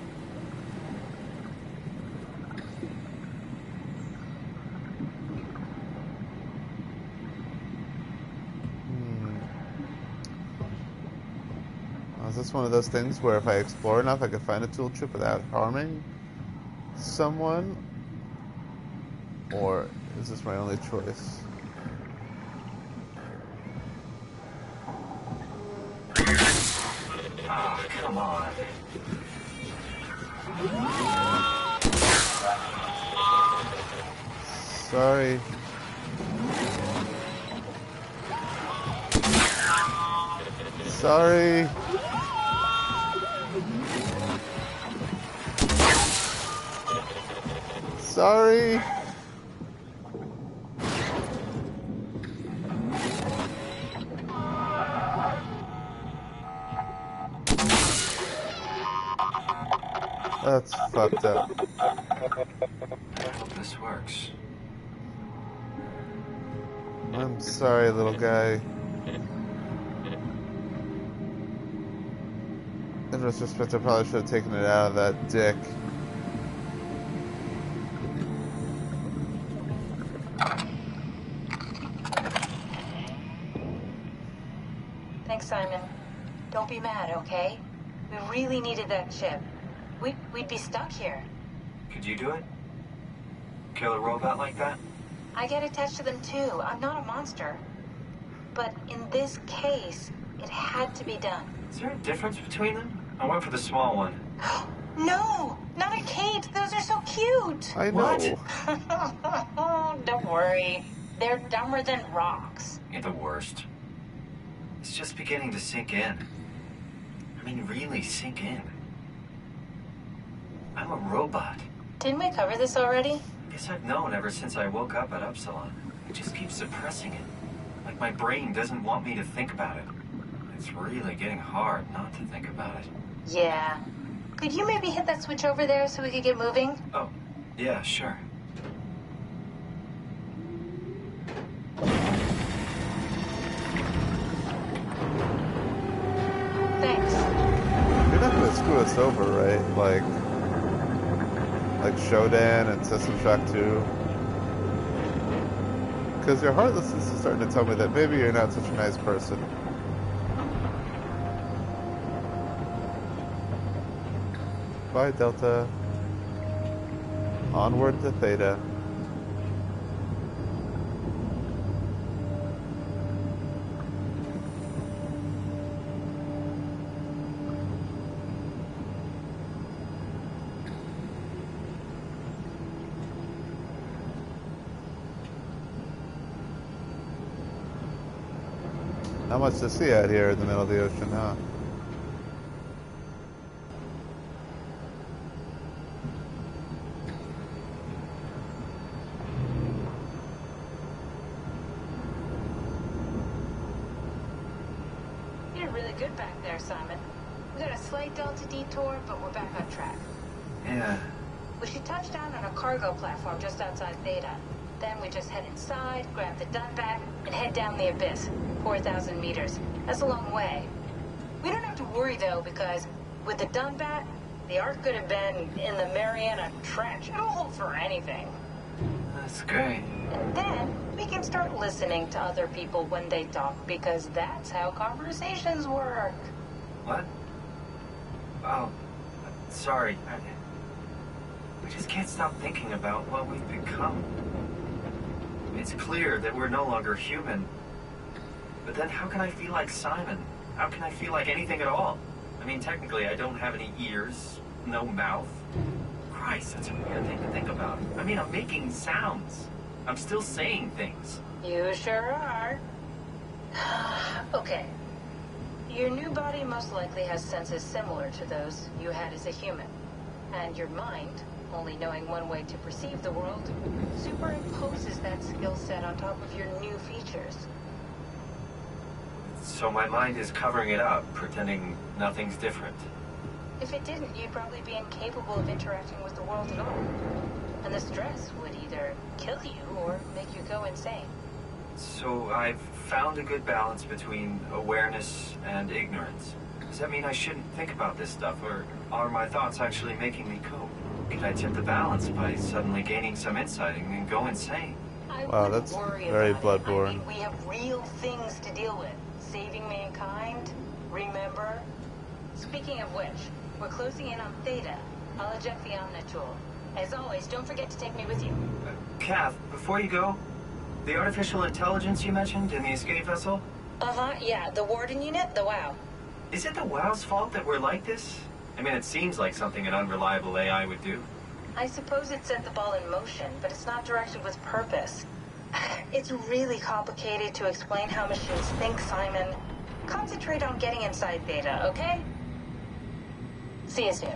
Speaker 1: Is this one of those things where if I explore enough, I can find a tool chip without harming someone? Or is this my only choice?
Speaker 3: Oh, come on.
Speaker 1: Sorry. Sorry. Sorry. That's fucked up.
Speaker 3: I hope this works.
Speaker 1: I'm sorry, little guy. In retrospect, I probably should have taken it out of that dick.
Speaker 2: Thanks, Simon. Don't be mad, okay? We really needed that chip. We'd be stuck here.
Speaker 3: Could you do it? Kill a robot like that?
Speaker 2: I get attached to them too. I'm not a monster. But in this case, it had to be done.
Speaker 3: Is there a difference between them? I went for the small one.
Speaker 2: No! Not a Kate! Those are so cute!
Speaker 1: I know.
Speaker 2: What? Don't worry. They're dumber than rocks.
Speaker 3: You're the worst. It's just beginning to sink in. I mean, really sink in. I'm a robot.
Speaker 2: Didn't we cover this already?
Speaker 3: Guess I've known ever since I woke up at Upsilon. I just keep suppressing it. Like my brain doesn't want me to think about it. It's really getting hard not to think about it.
Speaker 2: Yeah. Could you maybe hit that switch over there so we could get moving?
Speaker 3: Oh, yeah, sure.
Speaker 2: Thanks.
Speaker 1: You're not gonna screw us over, right? Like Shodan and System Shock 2. Because your heartlessness is starting to tell me that maybe you're not such a nice person. Bye, Delta. Onward to Theta. Not much to see out here in the middle of the ocean, huh?
Speaker 2: You did really good back there, Simon. We got a slight delta detour, but we're back on track.
Speaker 3: Yeah.
Speaker 2: We should touch down on a cargo platform just outside Theta. Then we just head inside, grab the Dunbat, and head down the abyss. 4,000 meters. That's a long way. We don't have to worry, though, because with the Dunbat, the Ark could have been in the Mariana Trench. It'll hold for anything.
Speaker 3: That's great.
Speaker 2: And then we can start listening to other people when they talk, because that's how conversations work.
Speaker 3: What? Oh, sorry. I just can't stop thinking about what we've become. It's clear that we're no longer human. But then how can I feel like Simon? How can I feel like anything at all? I mean, technically, I don't have any ears, no mouth. Christ, that's a weird thing to think about. I mean, I'm making sounds. I'm still saying things.
Speaker 2: You sure are. Okay. Your new body most likely has senses similar to those you had as a human. And your mind, only knowing one way to perceive the world, superimposes that skill set on top of your new features.
Speaker 3: So my mind is covering it up, pretending nothing's different.
Speaker 2: If it didn't, you'd probably be incapable of interacting with the world at all. And the stress would either kill you or make you go insane.
Speaker 3: So I've found a good balance between awareness and ignorance. Does that mean I shouldn't think about this stuff, or are my thoughts actually making me cope? Could I tip the balance by suddenly gaining some insight and go insane?
Speaker 1: Wow, that's very Bloodborne.
Speaker 2: I mean, we have real things to deal with. Saving mankind, remember? Speaking of which, we're closing in on Theta. I'll eject the Omnitool. As always, don't forget to take me with you.
Speaker 3: Kath, before you go, the artificial intelligence you mentioned in the escape vessel?
Speaker 2: Uh-huh, yeah, the Warden unit, the WOW.
Speaker 3: Is it the WOW's fault that we're like this? I mean, it seems like something an unreliable AI would do.
Speaker 2: I suppose it set the ball in motion, but it's not directed with purpose. It's really complicated to explain how machines think, Simon. Concentrate on getting inside Theta, okay? See you soon.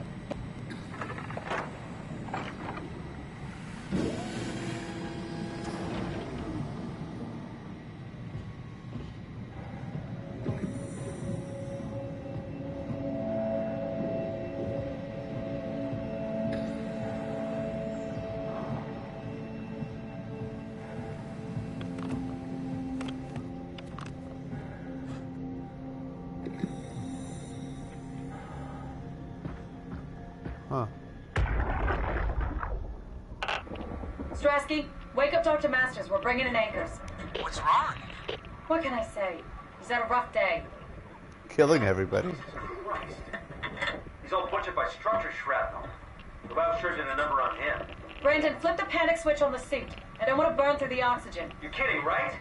Speaker 1: Huh.
Speaker 11: Strasky, wake up Dr. Masters. We're bringing in anchors.
Speaker 12: What's wrong?
Speaker 11: What can I say? He's had a rough day.
Speaker 1: Killing everybody.
Speaker 13: Christ. He's all butchered by structure shrapnel. The WOW sure did a number on him.
Speaker 11: Brandon, flip the panic switch on the suit. I don't want to burn through the oxygen.
Speaker 13: You're kidding, right?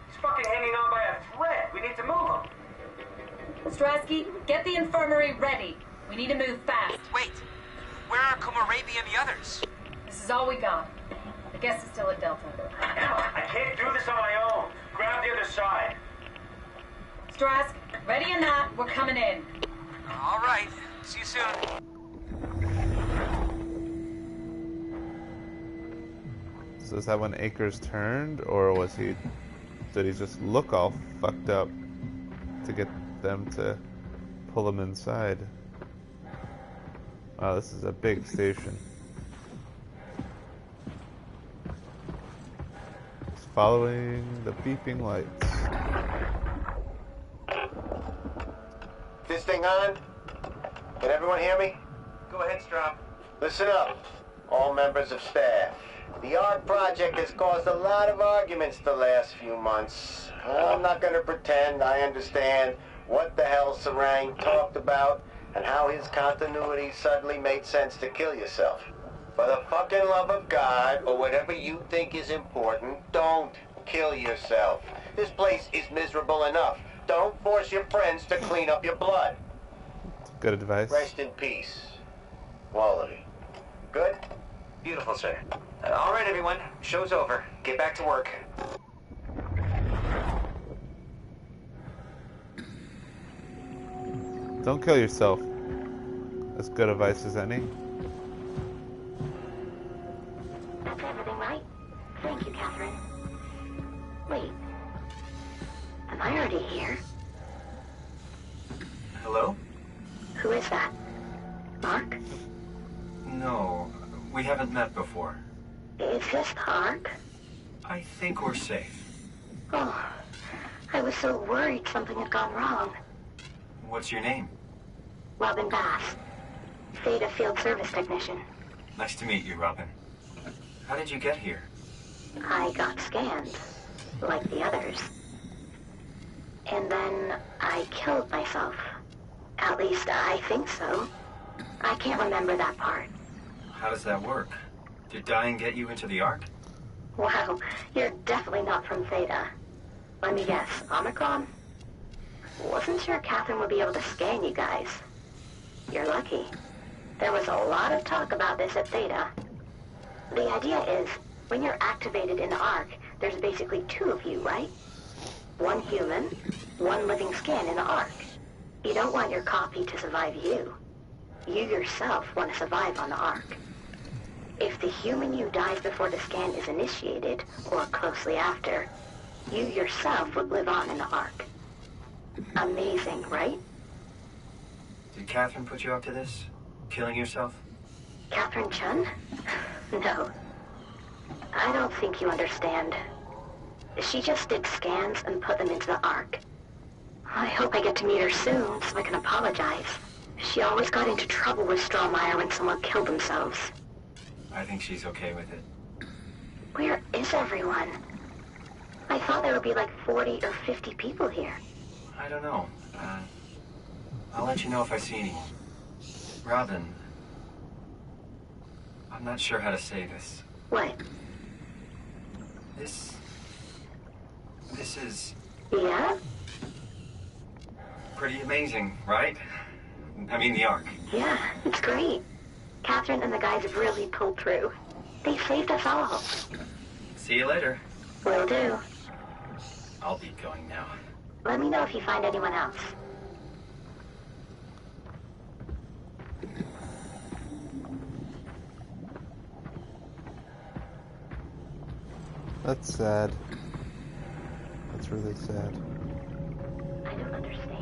Speaker 13: He's fucking hanging on by a thread. We need to move him.
Speaker 11: Strasky, get the infirmary ready. We need to move fast.
Speaker 12: Wait. Where are Komorebi and the others?
Speaker 11: This is all we got. The guest is still at Delta.
Speaker 13: Emma, I can't do this on my own. Grab the other side.
Speaker 11: Strask, ready or not, we're coming in.
Speaker 12: All right. See you soon.
Speaker 1: So is that when Akers turned, or was he... did he just look all fucked up to get them to pull him inside? Wow, this is a big station. Just following the beeping lights.
Speaker 14: This thing on? Can everyone hear me?
Speaker 7: Go ahead, Strom.
Speaker 14: Listen up, all members of staff. The ARC project has caused a lot of arguments the last few months. I'm not going to pretend I understand what the hell Sarang talked about and how his continuity suddenly made sense to kill yourself. For the fucking love of God, or whatever you think is important, don't kill yourself. This place is miserable enough. Don't force your friends to clean up your blood.
Speaker 1: Good advice.
Speaker 14: Rest in peace. Quality. Good?
Speaker 7: Beautiful, sir. All right, everyone. Show's over. Get back to work.
Speaker 1: Don't kill yourself. As good advice as any.
Speaker 15: That's everything, right? Thank you, Catherine. Wait. Am I already here?
Speaker 3: Hello?
Speaker 15: Who is that? Mark?
Speaker 3: No, we haven't met before.
Speaker 15: Is this the Ark?
Speaker 3: I think we're safe.
Speaker 15: Oh, I was so worried something had gone wrong.
Speaker 3: What's your name?
Speaker 15: Robin Bass. Theta Field Service Technician.
Speaker 3: Nice to meet you, Robin. How did you get here?
Speaker 15: I got scanned, like the others. And then I killed myself. At least I think so. I can't remember that part.
Speaker 3: How does that work? Did dying get you into the Ark?
Speaker 15: Wow, you're definitely not from Theta. Let me guess, Omicron? Wasn't sure Catherine would be able to scan you guys. You're lucky. There was a lot of talk about this at Theta. The idea is, when you're activated in the Ark, there's basically two of you, right? One human, one living scan in the Ark. You don't want your copy to survive you. You yourself want to survive on the Ark. If the human you dies before the scan is initiated, or closely after, you yourself would live on in the Ark. Amazing, right?
Speaker 3: Did Catherine put you up to this? Killing yourself?
Speaker 15: Catherine Chun? No. I don't think you understand. She just did scans and put them into the Ark. I hope I get to meet her soon so I can apologize. She always got into trouble with Strohmeyer when someone killed themselves.
Speaker 3: I think she's okay with it.
Speaker 15: Where is everyone? I thought there would be like 40 or 50 people here.
Speaker 3: I don't know. I'll let you know if I see anyone. Robin, I'm not sure how to say this.
Speaker 15: What?
Speaker 3: This is...
Speaker 15: Yeah?
Speaker 3: Pretty amazing, right? I mean, the Ark.
Speaker 15: Yeah, it's great. Catherine and the guys have really pulled through. They saved us all.
Speaker 3: See you later.
Speaker 15: Will do.
Speaker 3: I'll be going now.
Speaker 15: Let me know if you find anyone else.
Speaker 1: That's sad. That's really sad.
Speaker 15: I don't understand.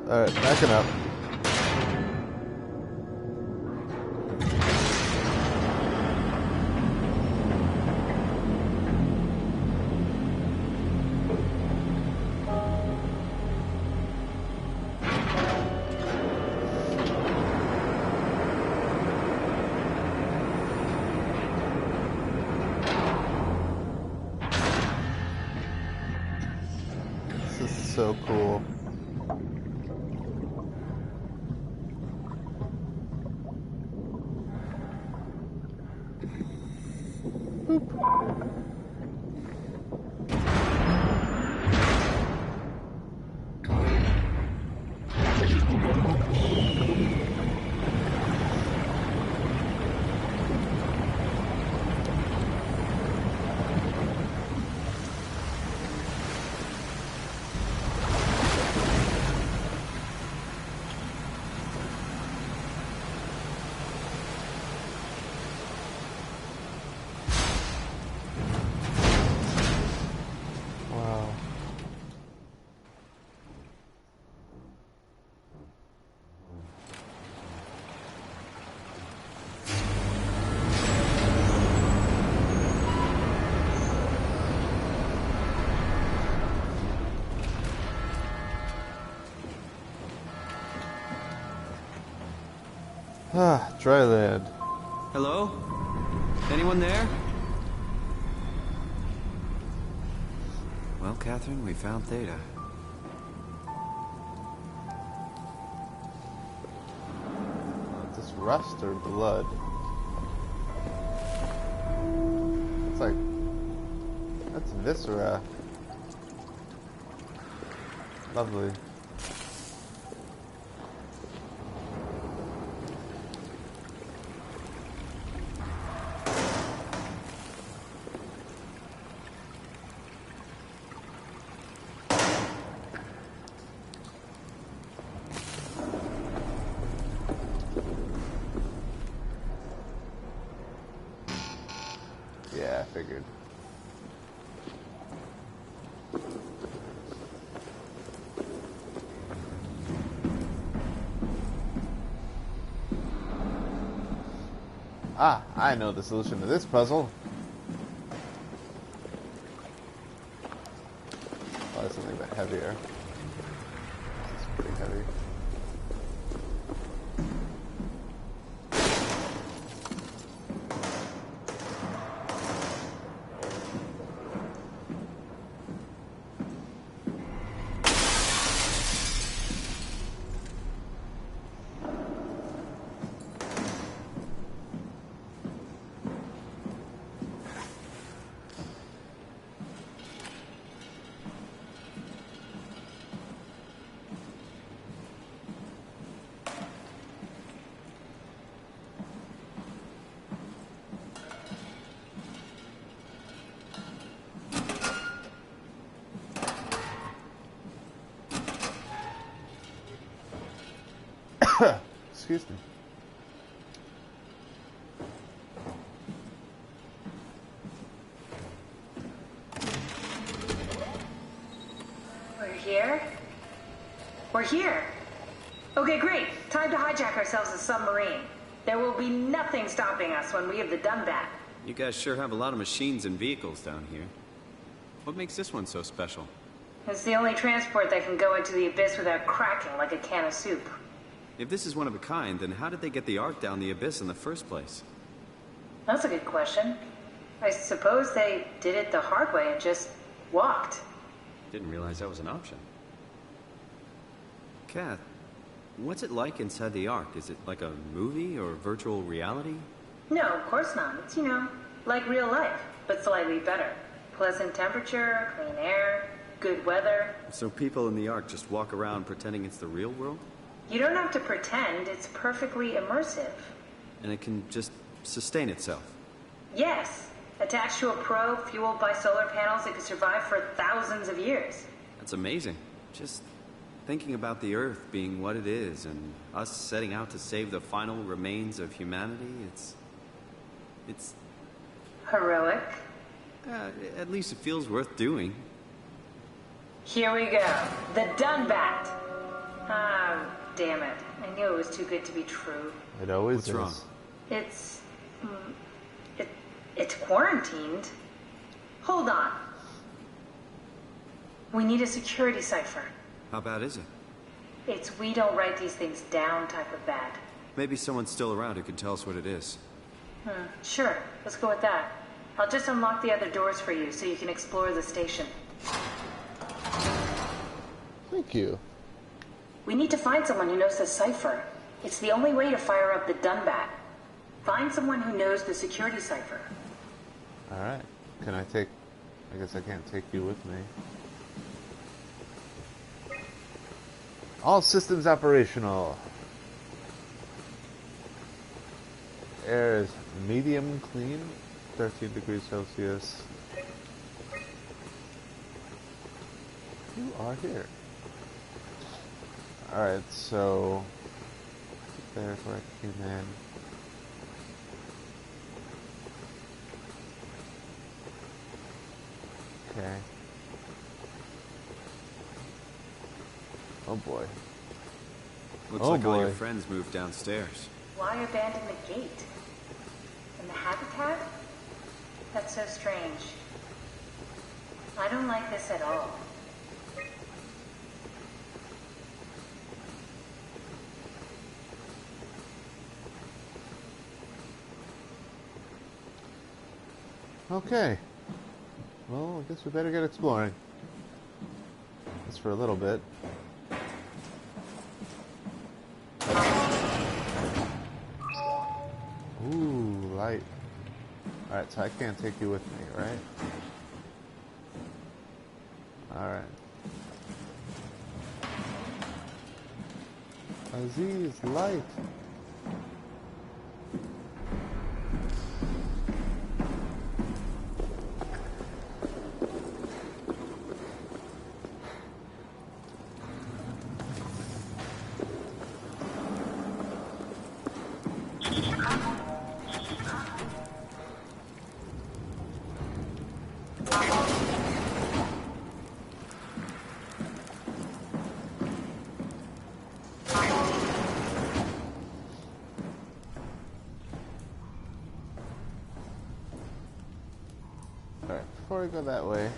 Speaker 1: Alright, backing up. This is so cool. Wow. Ah, dry land.
Speaker 5: Hello? Anyone there? Well, Catherine, we found Theta.
Speaker 1: This rust or blood? It's like... That's viscera. Lovely. Yeah, I figured. Ah, I know the solution to this puzzle. Oh, that's something a bit heavier. This is pretty heavy. Excuse me.
Speaker 11: We're here? We're here. Okay, great. Time to hijack ourselves a submarine. There will be nothing stopping us when we have the done that.
Speaker 5: You guys sure have a lot of machines and vehicles down here. What makes this one so special?
Speaker 11: It's the only transport that can go into the abyss without cracking like a can of soup.
Speaker 5: If this is one of a kind, then how did they get the Ark down the abyss in the first place?
Speaker 11: That's a good question. I suppose they did it the hard way and just walked.
Speaker 5: Didn't realize that was an option. Kath, what's it like inside the Ark? Is it like a movie or virtual reality?
Speaker 11: No, of course not. It's, like real life, but slightly better. Pleasant temperature, clean air, good weather.
Speaker 5: So people in the Ark just walk around pretending it's the real world?
Speaker 11: You don't have to pretend. It's perfectly immersive.
Speaker 5: And it can just sustain itself?
Speaker 11: Yes. Attached to a probe fueled by solar panels, it could survive for thousands of years.
Speaker 5: That's amazing. Just thinking about the Earth being what it is and us setting out to save the final remains of humanity, it's...
Speaker 11: Heroic.
Speaker 5: At least it feels worth doing.
Speaker 11: Here we go. The Dunbat. Ah, damn it. I knew it was too good to be true.
Speaker 1: It always is.
Speaker 5: What's wrong?
Speaker 11: It's... It's quarantined. Hold on. We need a security cipher.
Speaker 5: How bad is it?
Speaker 11: It's we don't write these things down type of bad.
Speaker 5: Maybe someone's still around who can tell us what it is.
Speaker 11: Sure. Let's go with that. I'll just unlock the other doors for you so you can explore the station.
Speaker 1: Thank you.
Speaker 11: We need to find someone who knows the cipher. It's the only way to fire up the Dunbat. Find someone who knows the security cipher.
Speaker 1: Alright. Can I take... I guess I can't take you with me. All systems operational. Air is medium clean. 13 degrees Celsius. You are here. Alright, so... There's where I came in. Okay. Oh boy.
Speaker 5: Looks like all your friends moved downstairs.
Speaker 11: Why abandon the gate? And the habitat? That's so strange. I don't like this at all.
Speaker 1: Okay. Well, I guess we better get exploring. Just for a little bit. Ooh, light. Alright, so I can't take you with me, right? Alright. Aziz, light. before I go that way.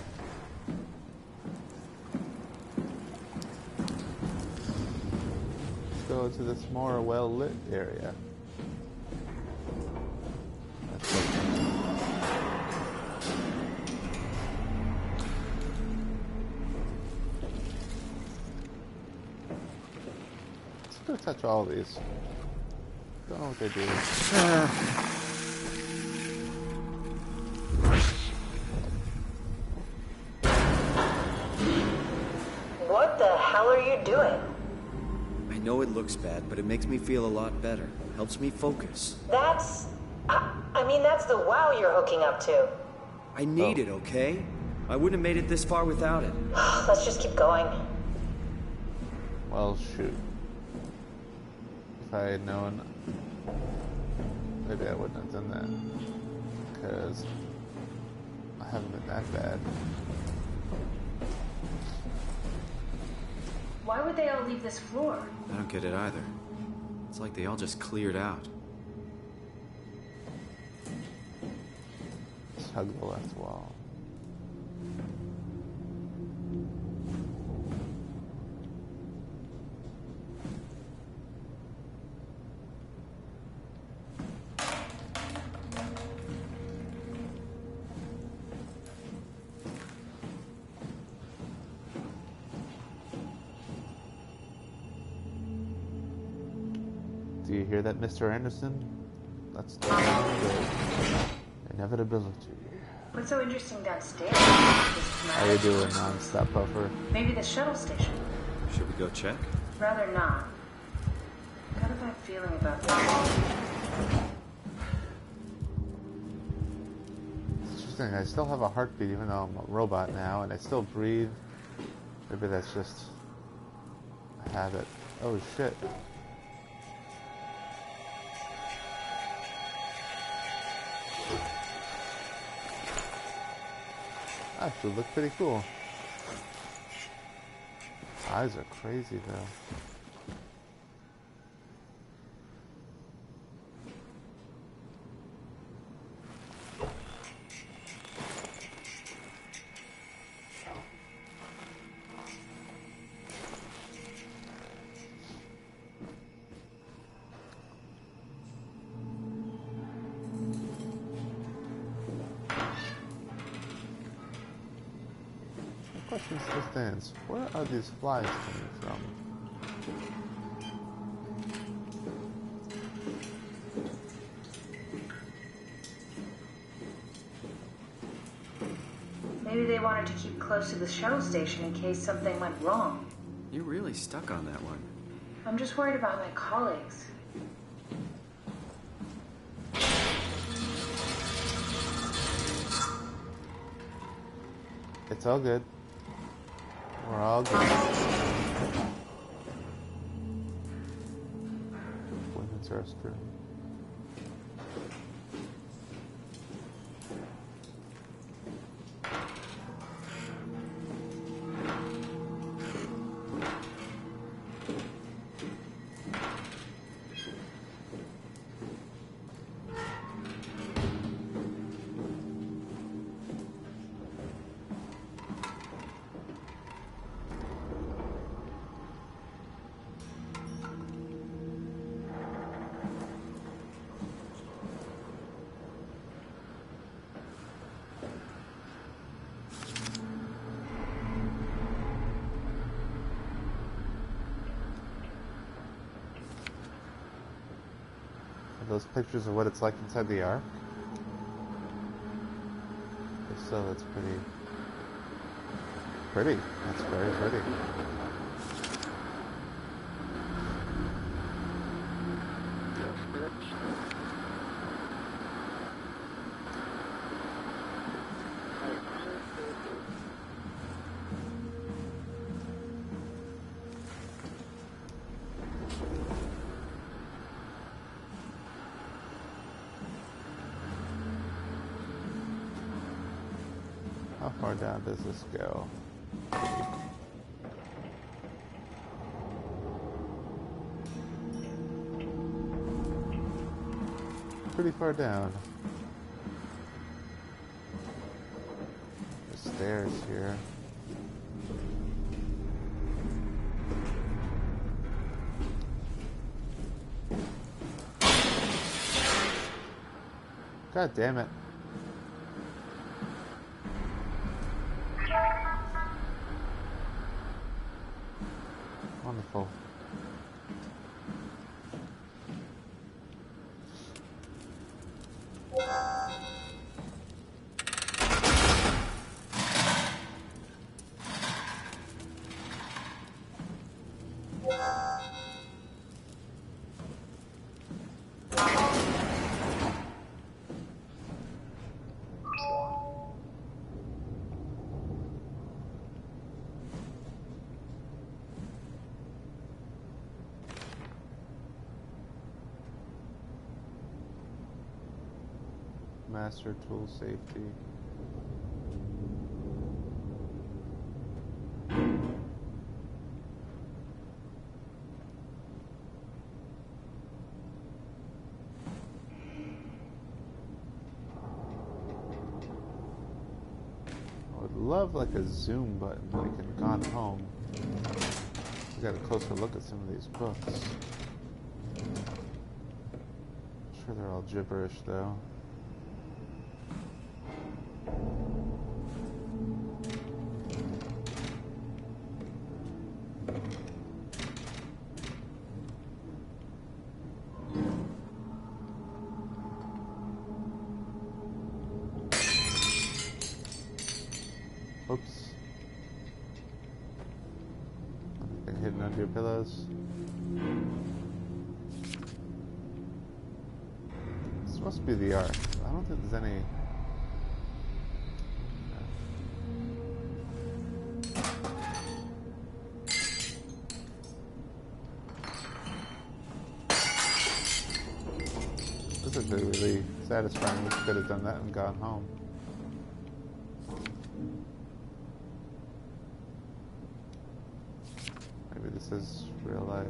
Speaker 1: Let's go to this more well-lit area. Let's go touch all these. Don't know what they do.
Speaker 11: What the hell are you doing?
Speaker 5: I know it looks bad, but it makes me feel a lot better. Helps me focus.
Speaker 11: That's... I mean, that's the wow you're hooking up to.
Speaker 5: I need it, okay? I wouldn't have made it this far without it.
Speaker 11: Let's just keep going.
Speaker 1: Well, shoot. If I had known, maybe I wouldn't have done that. Because I haven't been that bad.
Speaker 11: Why would they all leave this floor?
Speaker 5: I don't get it either. It's like they all just cleared out.
Speaker 1: Let's hug the left wall. Do you hear that, Mr. Anderson? That's the inevitability.
Speaker 11: What's so interesting downstairs?
Speaker 1: How you doing, non-stop buffer?
Speaker 11: Maybe the shuttle station.
Speaker 5: Should we go check?
Speaker 11: Rather not. Got a bad feeling about that.
Speaker 1: It's interesting, I still have a heartbeat even though I'm a robot now, and I still breathe. Maybe that's just a habit. Oh shit. Actually look pretty cool. Eyes are crazy though. Question still stands. Where are these flies coming from?
Speaker 11: Maybe they wanted to keep close to the shuttle station in case something went wrong.
Speaker 5: You're really stuck on that one.
Speaker 11: I'm just worried about my colleagues.
Speaker 1: It's all good. We're all good. Women's restroom. Those pictures of what it's like inside the Ark? If so, that's pretty. That's very pretty. How far down does this go? Pretty far down. stairs here. God damn it. Wonderful. Master tool safety. I would love like a zoom button like in Gone Home. We got a closer look at some of these books. I'm sure they're all gibberish though. Oops. Anything hidden under your pillows? This must be the Ark. I don't think there's any... This is really satisfying. We could have done that and gone home. Maybe this is real life.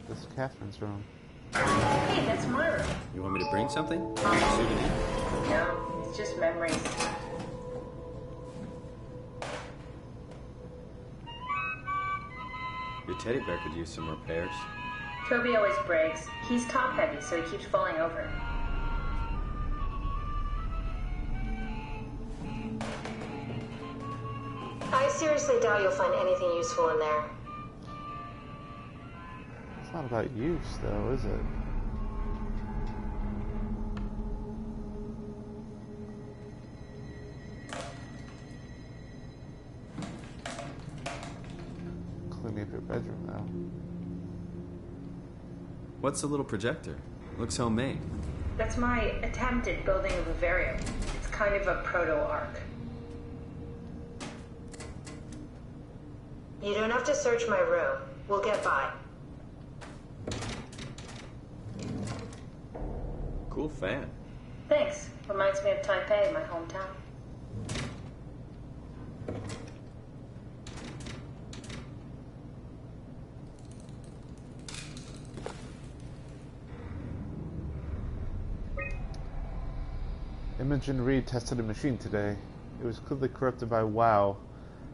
Speaker 1: This is Catherine's room.
Speaker 11: Hey, that's my room.
Speaker 5: You want me to bring something?
Speaker 11: No, it's just memories.
Speaker 5: Your teddy bear could use some repairs.
Speaker 11: Toby always breaks. He's top heavy, so he keeps falling over. I seriously doubt you'll find anything useful in there.
Speaker 1: It's not about use, though, is it? Cleaning up your bedroom, though.
Speaker 5: What's the little projector? Looks homemade.
Speaker 11: That's my attempt at building a vivarium. It's kind of a proto-ark. You don't have to search my room. We'll get by.
Speaker 5: Cool fan.
Speaker 11: Thanks. Reminds me of Taipei, my hometown.
Speaker 1: Imogen Reed tested a machine today. It was clearly corrupted by WoW,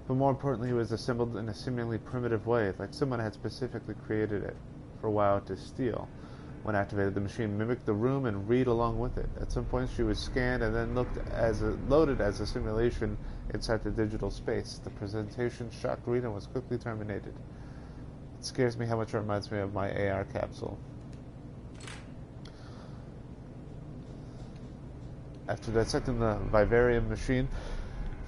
Speaker 1: but more importantly, it was assembled in a seemingly primitive way, like someone had specifically created it for WoW to steal. When activated, the machine mimicked the room and Reed along with it. At some point, she was scanned and then loaded as a simulation inside the digital space. The presentation shocked Reed and was quickly terminated. It scares me how much it reminds me of my AR capsule. After dissecting the vivarium machine,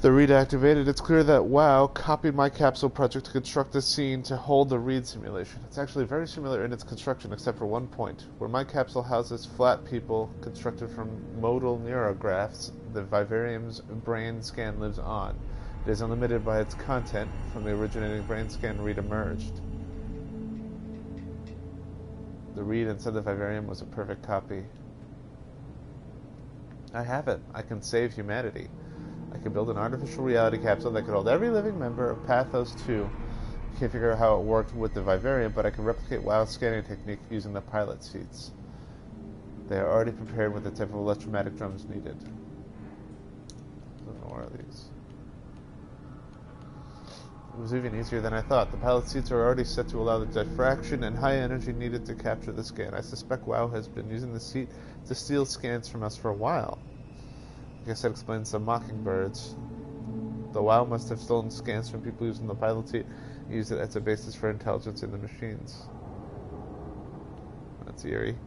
Speaker 1: the Reed activated. It's clear that WoW copied my capsule project to construct the scene to hold the Reed simulation. It's actually very similar in its construction, except for one point. Where my capsule houses flat people constructed from modal neurographs, the vivarium's brain scan lives on. It is unlimited by its content. From the originating brain scan, Reed emerged. The read inside the vivarium was a perfect copy. I have it. I can save humanity. I can build an artificial reality capsule that could hold every living member of Pathos 2. I can't figure out how it worked with the vivarium, but I can replicate WoW scanning technique using the pilot seats. They are already prepared with the type of electromagnetic drums needed. I don't know where are these. It was even easier than I thought. The pilot seats are already set to allow the diffraction and high energy needed to capture the scan. I suspect WoW has been using the seat to steal scans from us for a while. I guess that explains the mockingbirds. The WoW must have stolen scans from people using the pilot seat and used it as a basis for intelligence in the machines. That's eerie.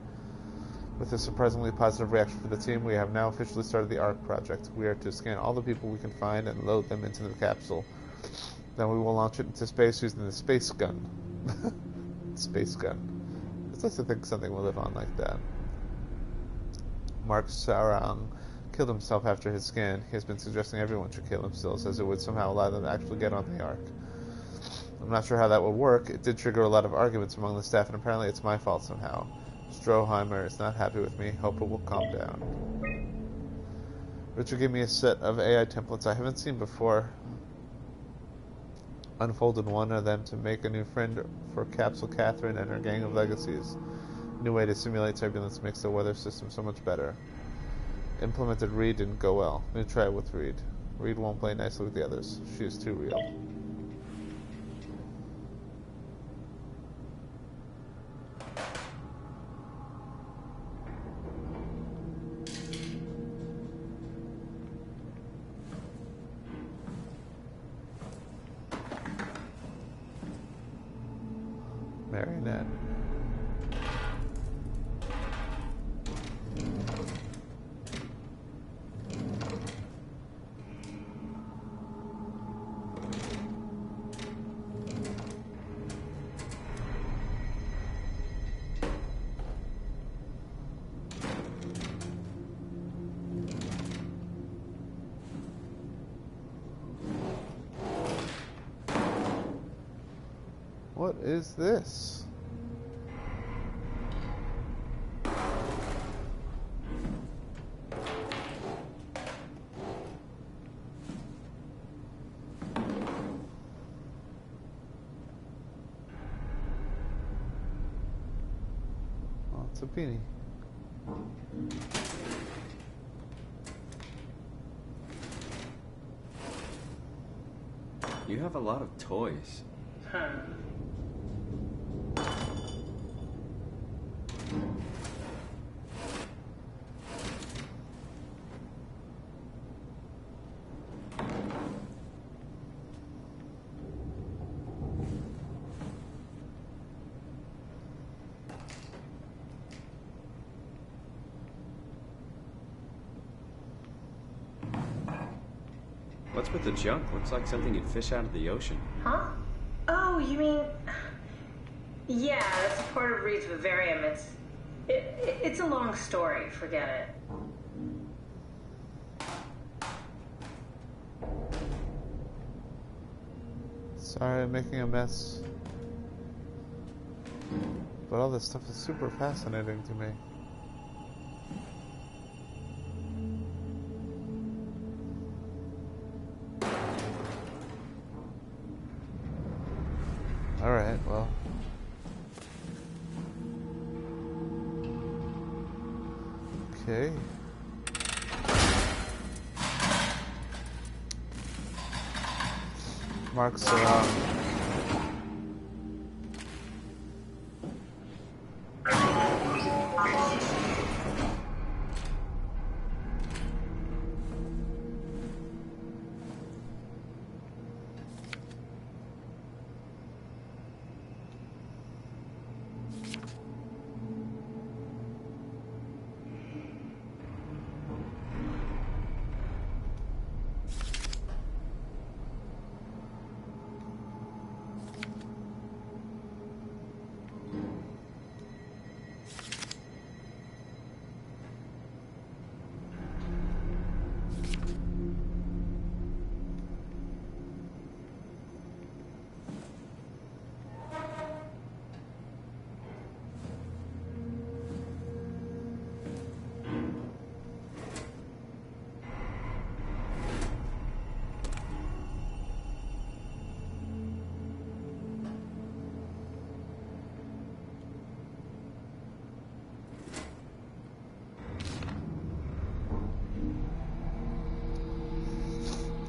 Speaker 1: With a surprisingly positive reaction for the team, we have now officially started the ARC project. We are to scan all the people we can find and load them into the capsule. Then we will launch it into space using the space gun. Space gun. It's nice to think something will live on like that. Mark Sarang killed himself after his scan. He has been suggesting everyone should kill themselves, as it would somehow allow them to actually get on the ARC. I'm not sure how that would work. It did trigger a lot of arguments among the staff, and apparently it's my fault somehow. Stroheimer is not happy with me. Hope it will calm down. Richard gave me a set of AI templates I haven't seen before. Unfolded one of them to make a new friend for Capsule Catherine and her gang of legacies. New way to simulate turbulence makes the weather system so much better. Implemented Reed didn't go well. New try with Reed. Reed won't play nicely with the others. She is too real. Marionette. What is this? Oh, it's a beanie.
Speaker 5: You have a lot of toys.
Speaker 11: Huh.
Speaker 5: What's with the junk? Looks like something you'd fish out of the ocean.
Speaker 11: Huh? Oh, you mean... Yeah, that's part of Reed's vivarium. It's a long story. Forget it.
Speaker 1: Sorry, I'm making a mess. But all this stuff is super fascinating to me. Alright, well. Okay. Mark's around.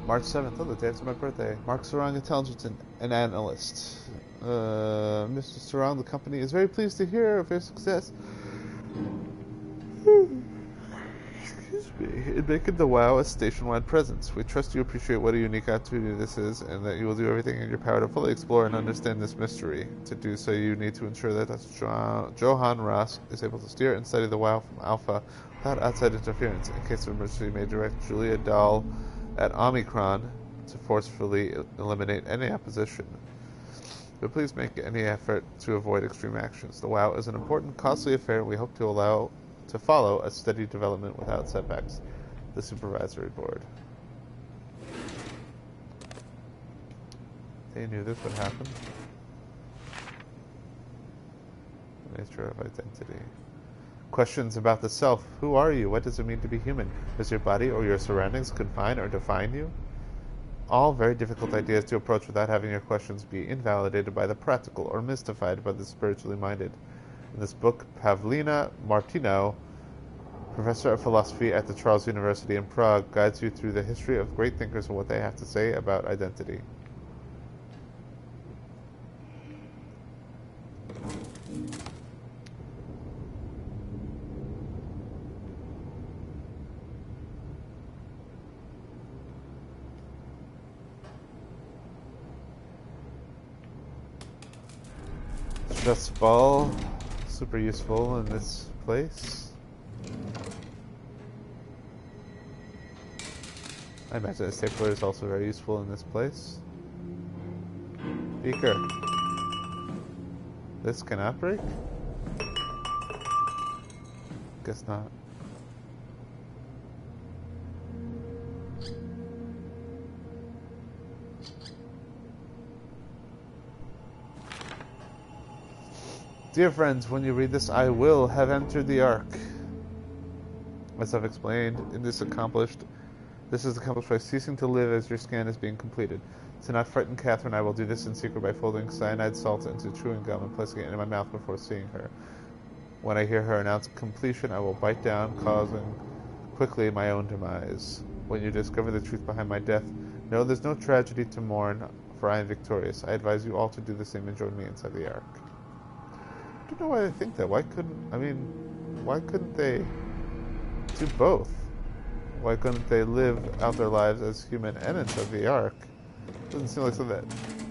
Speaker 1: March 7th, oh, the day after my birthday. Mark Sarang, intelligence and analyst. Mr. Sarang, the company is very pleased to hear of your success. Excuse me. In making the WoW a station-wide presence. We trust you appreciate what a unique opportunity this is, and that you will do everything in your power to fully explore and understand this mystery. To do so, you need to ensure that Johan Ross is able to steer and study the WoW from Alpha without outside interference. In case of emergency, you may direct Julia Dahl at Omicron to forcefully eliminate any opposition. But please make any effort to avoid extreme actions. The WoW is an important, costly affair, and we hope to follow a steady development without setbacks. The Supervisory Board. They knew this would happen. Nature of identity. Questions about the self. Who are you? What does it mean to be human? Does your body or your surroundings confine or define you? All very difficult ideas to approach without having your questions be invalidated by the practical or mystified by the spiritually minded. In this book, Pavlina Martino, professor of philosophy at the Charles University in Prague, guides you through the history of great thinkers and what they have to say about identity. Stress ball, super useful in this place. I imagine a stapler is also very useful in this place. Beaker. This cannot break? Guess not. Dear friends, when you read this, I will have entered the Ark. As I've explained, this is accomplished by ceasing to live as your scan is being completed. To not frighten Catherine, I will do this in secret by folding cyanide salt into chewing gum and placing it in my mouth before seeing her. When I hear her announce completion, I will bite down, causing quickly my own demise. When you discover the truth behind my death, know there's no tragedy to mourn, for I am victorious. I advise you all to do the same and join me inside the Ark. I don't know why they think that. Why couldn't they do both? Why couldn't they live out their lives as human and inside the Ark? Doesn't seem like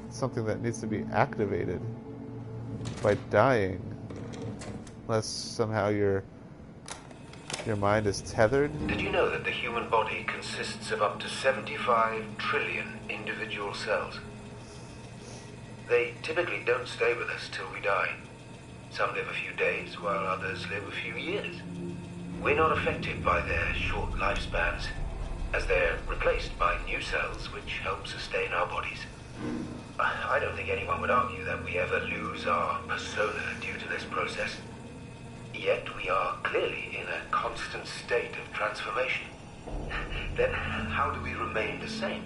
Speaker 1: something that needs to be activated by dying, unless somehow your mind is tethered.
Speaker 16: Did you know that the human body consists of up to 75 trillion individual cells? They typically don't stay with us till we die. Some live a few days, while others live a few years. We're not affected by their short lifespans, as they're replaced by new cells which help sustain our bodies. I don't think anyone would argue that we ever lose our persona due to this process. Yet we are clearly in a constant state of transformation. Then how do we remain the same?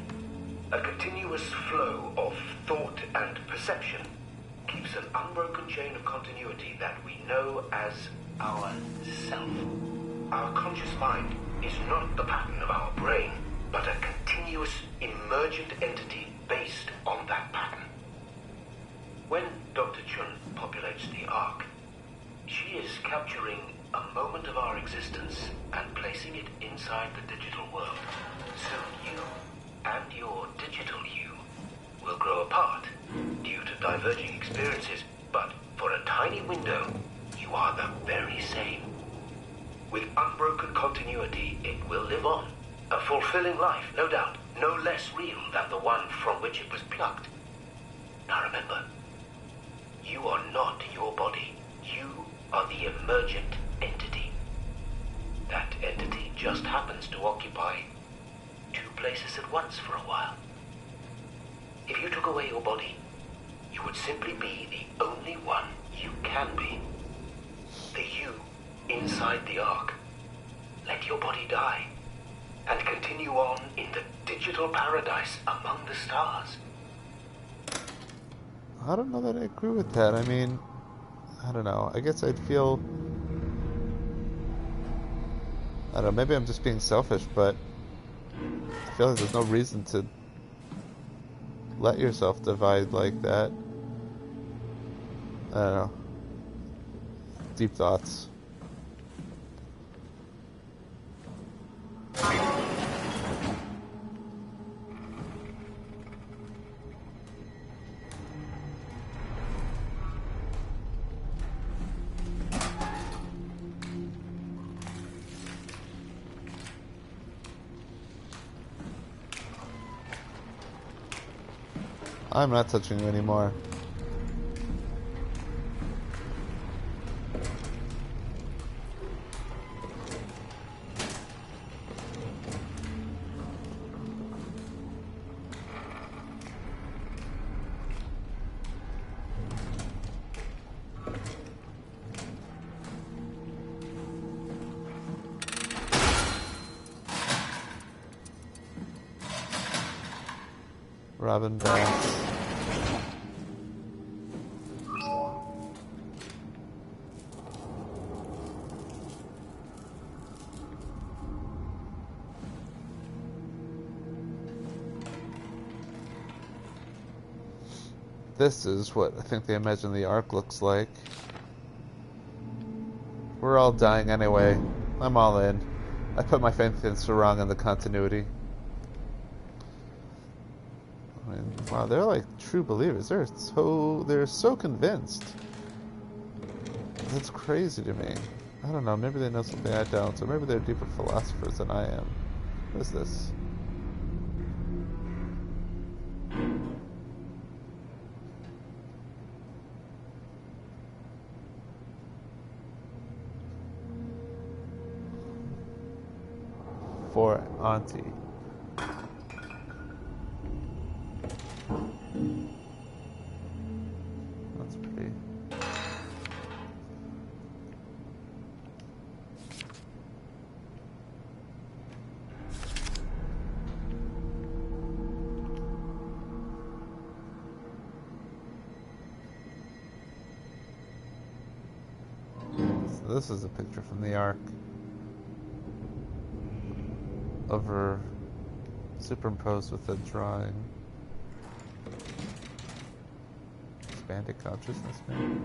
Speaker 16: A continuous flow of thought and perception keeps an unbroken chain of continuity that we know as our self. Our conscious mind is not the pattern of our brain, but a continuous emergent entity based on that pattern. When Dr. Chun populates the Ark, she is capturing a moment of our existence and placing it inside the digital world. So you and your digital you will grow apart due to diverging experiences, but for a tiny window, you are the very same. With unbroken continuity, it will live on. A fulfilling life, no doubt, no less real than the one from which it was plucked. Now remember, you are not your body. You are the emergent entity. That entity just happens to occupy two places at once for a while. If you took away your body, you would simply be the only one you can be. The you inside the Ark. Let your body die and continue on in the digital paradise among the stars.
Speaker 1: I don't know that I agree with that. I mean, I don't know. I guess I'd feel... I don't know, maybe I'm just being selfish, but I feel like there's no reason to let yourself divide like that. I don't know. Deep thoughts. I'm not touching you anymore. Robin Bass. This is what I think they imagine the Ark looks like. We're all dying anyway. I'm all in. I put my faith in Sarang and the continuity. I mean, wow, they're like true believers. They're so convinced. That's crazy to me. I don't know, maybe they know something I don't, or maybe they're deeper philosophers than I am. What is this? For Auntie. That's pretty. So this is a picture from the Ark. Over superimposed with a drawing. Expanded consciousness, maybe?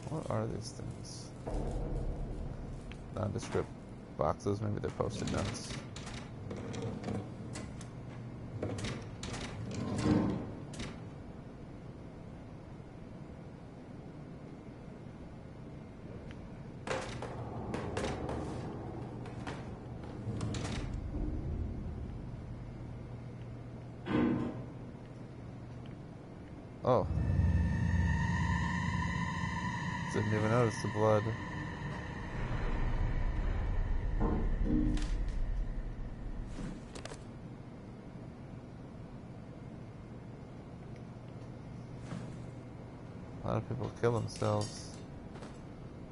Speaker 1: What are these things? Nondescript boxes, maybe they're post-it notes. Oh. Didn't even notice the blood. A lot of people kill themselves.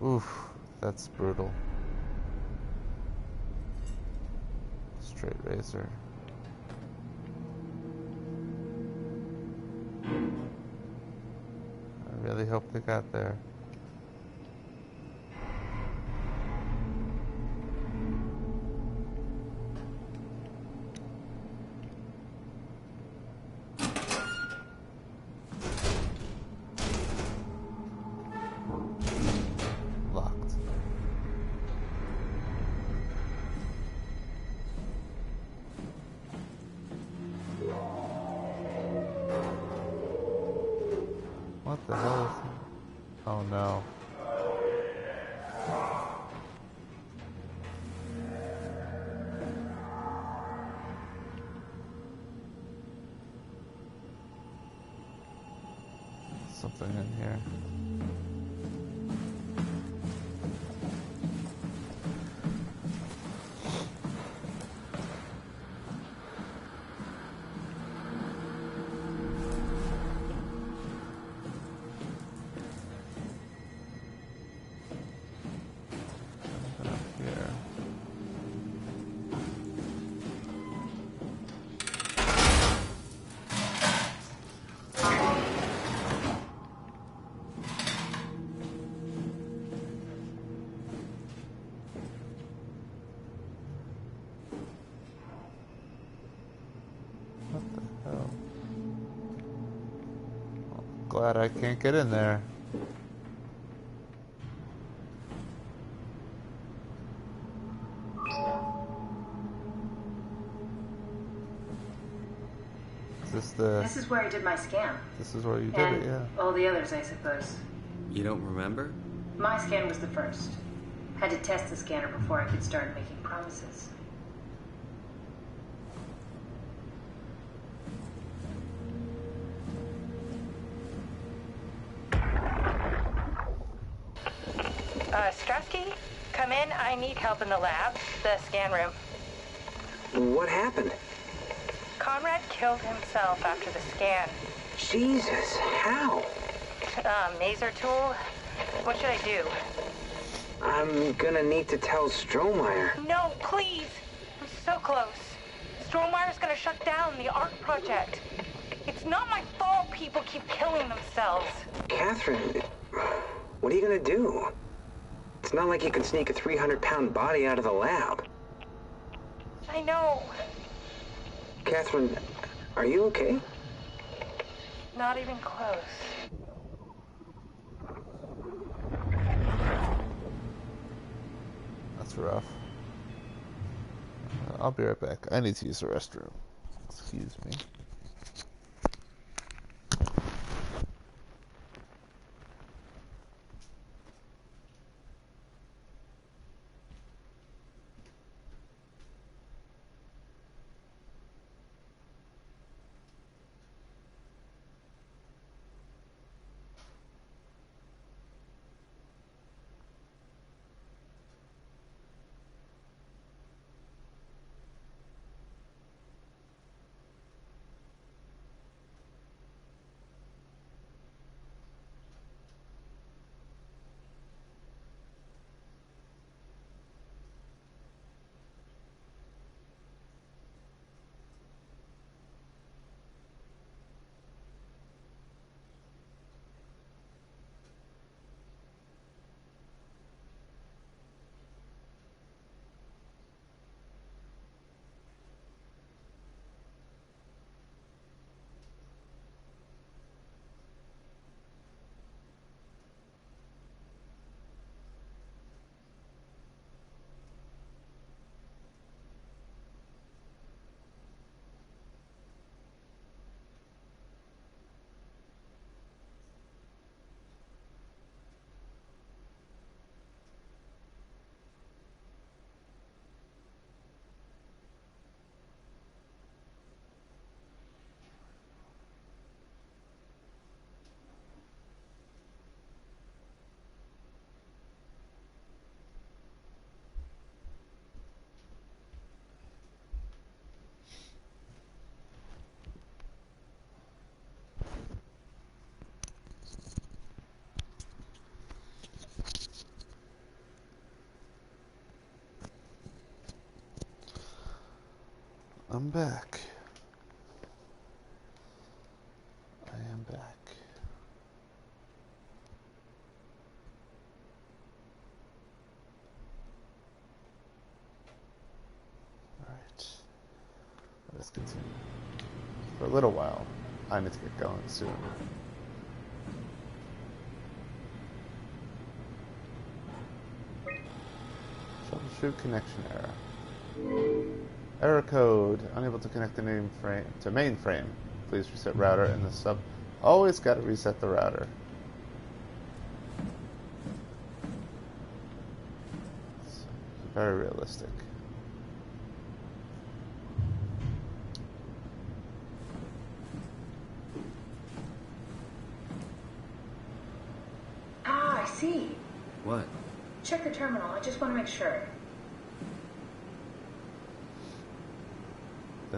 Speaker 1: Oof, that's brutal. Straight razor. I really hope they got there. Locked. What the hell is that? Oh no. Something in here. glad I can't get in there.
Speaker 11: This is where I did my scan.
Speaker 1: This is where you did it, yeah.
Speaker 11: All the others, I suppose.
Speaker 5: You don't remember?
Speaker 11: My scan was the first. Had to test the scanner before I could start making promises.
Speaker 2: Strasky, come in. I need help in the lab, the scan room.
Speaker 17: What happened?
Speaker 2: Conrad killed himself after the scan.
Speaker 17: Jesus, how?
Speaker 2: Maser tool? What should I do?
Speaker 17: I'm gonna need to tell Strohmeyer.
Speaker 2: No, please! I'm so close. Strohmeyer's gonna shut down the art project. It's not my fault people keep killing themselves.
Speaker 17: Catherine, what are you gonna do? It's not like you can sneak a 300-pound body out of the lab.
Speaker 2: I know.
Speaker 17: Catherine, are you okay?
Speaker 2: Not even close.
Speaker 1: That's rough. I'll be right back. I need to use the restroom. Excuse me. I'm back. I am back. Alright. Let us continue. For a little while. I need to get going soon. Troubleshoot connection error. Error code. Unable to connect the mainframe to mainframe. Please reset router and the sub. Always got to reset the router. It's very realistic.
Speaker 11: Ah, I see.
Speaker 5: What?
Speaker 11: Check the terminal. I just want to make sure.
Speaker 1: The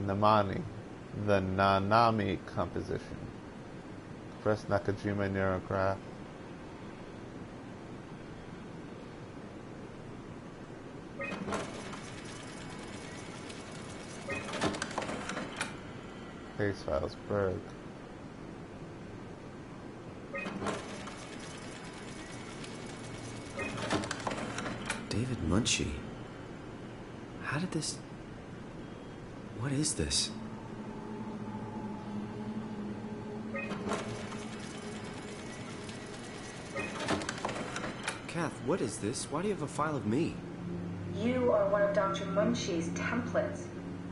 Speaker 1: Nanami composition. Press Nakajima neurograph. Case files, Berg.
Speaker 5: David Munchie. How did this... What is this? What is this? Why do you have a file of me?
Speaker 11: You are one of Dr. Munchie's templates.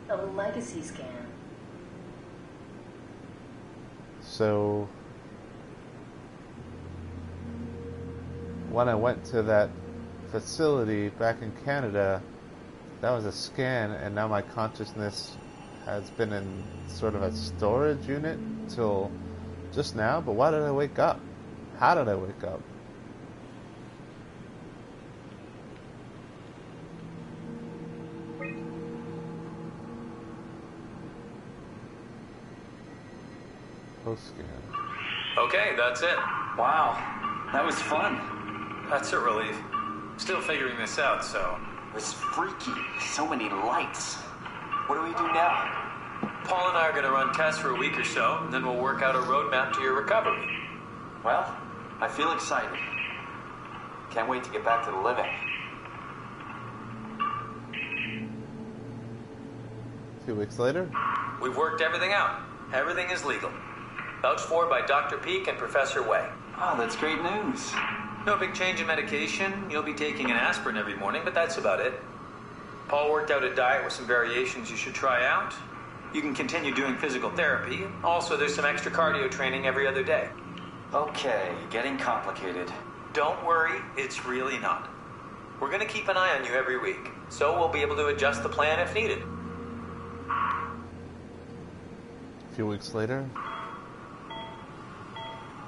Speaker 11: A legacy scan.
Speaker 1: So, when I went to that facility back in Canada, that was a scan, and now my consciousness has been in sort of a storage unit till just now. But why did I wake up? How did I wake up? Post-scan.
Speaker 18: Okay, that's it.
Speaker 19: Wow, that was fun.
Speaker 18: That's a relief. Still figuring this out, so...
Speaker 19: It was freaky. So many lights. What do we do now?
Speaker 18: Paul and I are going to run tests for a week or so, and then we'll work out a roadmap to your recovery.
Speaker 19: Well, I feel excited. Can't wait to get back to the living.
Speaker 1: A few weeks later?
Speaker 18: We've worked everything out. Everything is legal. Vouched for by Dr. Peak and Professor Way.
Speaker 19: Oh, that's great news.
Speaker 18: No big change in medication. You'll be taking an aspirin every morning, but that's about it. Paul worked out a diet with some variations you should try out. You can continue doing physical therapy. Also, there's some extra cardio training every other day.
Speaker 19: Okay, getting complicated.
Speaker 18: Don't worry, it's really not. We're going to keep an eye on you every week, so we'll be able to adjust the plan if needed.
Speaker 1: A few weeks later?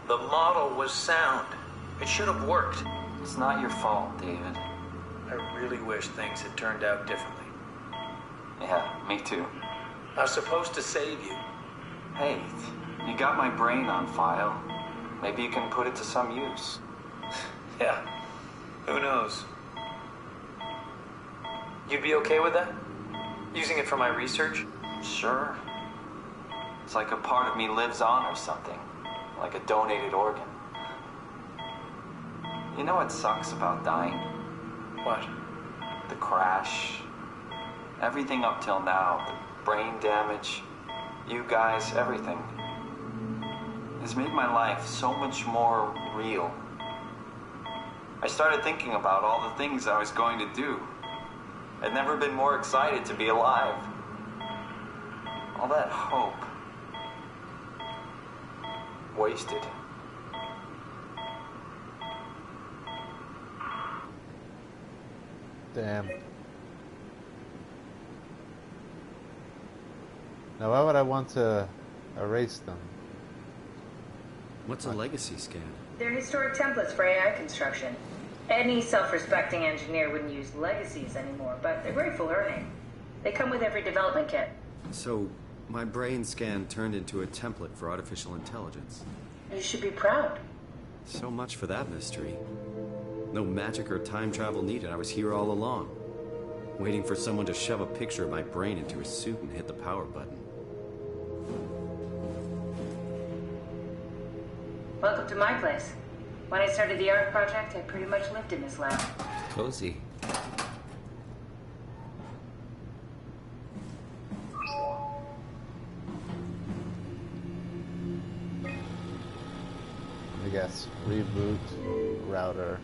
Speaker 18: The model was sound. It should have worked.
Speaker 19: It's not your fault, David.
Speaker 18: I really wish things had turned out differently.
Speaker 19: Yeah, me too.
Speaker 18: I was supposed to save you.
Speaker 19: Hey, you got my brain on file. Maybe you can put it to some use.
Speaker 18: Yeah, who knows? You'd be okay with that? Using it for my research?
Speaker 19: Sure. It's like a part of me lives on or something. Like a donated organ. You know what sucks about dying?
Speaker 18: What?
Speaker 19: The crash. Everything up till now. The brain damage. You guys, everything. Has made my life so much more real. I started thinking about all the things I was going to do. I'd never been more excited to be alive. All that hope. Wasted.
Speaker 1: Damn. Now why would I want to erase them?
Speaker 5: What's a legacy scan?
Speaker 11: They're historic templates for AI construction. Any self-respecting engineer wouldn't use legacies anymore, but they're great for learning. They come with every development kit.
Speaker 5: So, my brain scan turned into a template for artificial intelligence.
Speaker 11: You should be proud.
Speaker 5: So much for that mystery. No magic or time travel needed. I was here all along. Waiting for someone to shove a picture of my brain into a suit and hit the power button.
Speaker 11: Welcome to my place. When I started the art project, I pretty much lived in this lab.
Speaker 5: Cozy.
Speaker 1: I guess reboot router.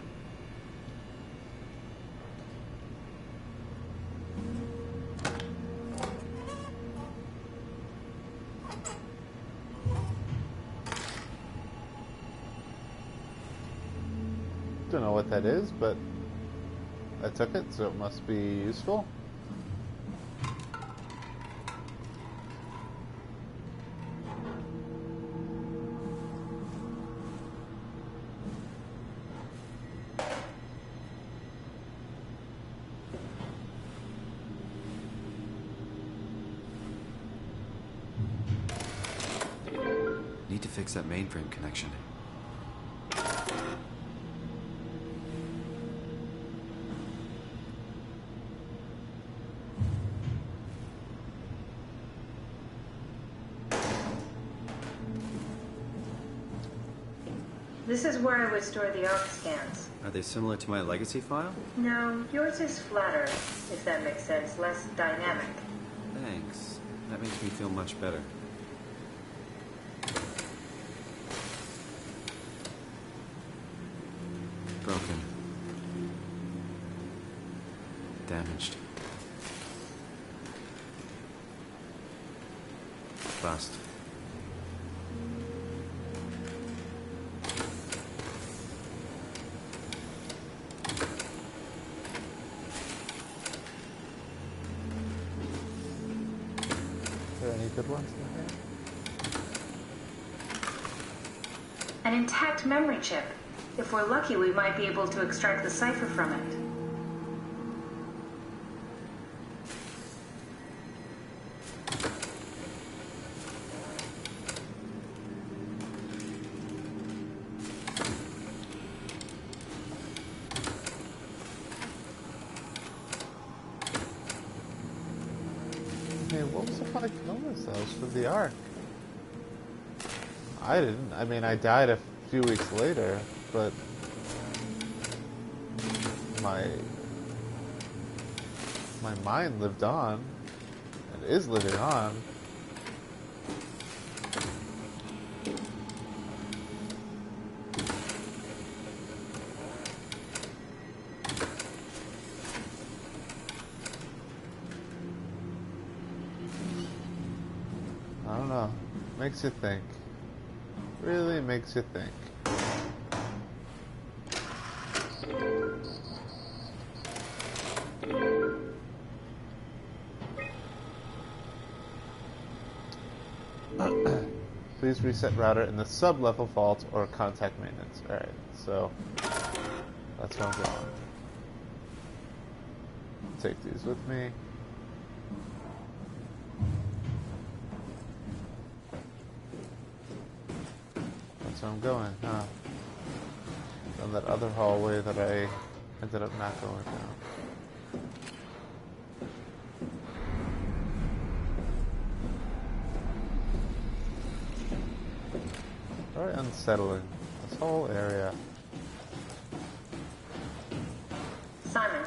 Speaker 1: Don't know what that is, but I took it, so it must be useful.
Speaker 5: Need to fix that mainframe connection.
Speaker 11: This is where I would store the ARC scans.
Speaker 5: Are they similar to my legacy file?
Speaker 11: No, yours is flatter, if that makes sense, less dynamic.
Speaker 5: Thanks. That makes me feel much better. Broken. damaged. Fast.
Speaker 1: Are there any good ones in here?
Speaker 11: An intact memory chip. If we're lucky, we might be able to extract the cipher from it.
Speaker 1: Hey, what was the point of killing ourselves for the Ark? I didn't. I mean, I died a few weeks later, but my mind lived on, and is living on. I don't know. Makes you think. Really makes you think. Please reset router in the sub-level fault or contact maintenance. Alright, so that's where I'm going. Take these with me. That's where I'm going, huh? Down that other hallway that I ended up not going down. Very unsettling, this whole area.
Speaker 11: Simon,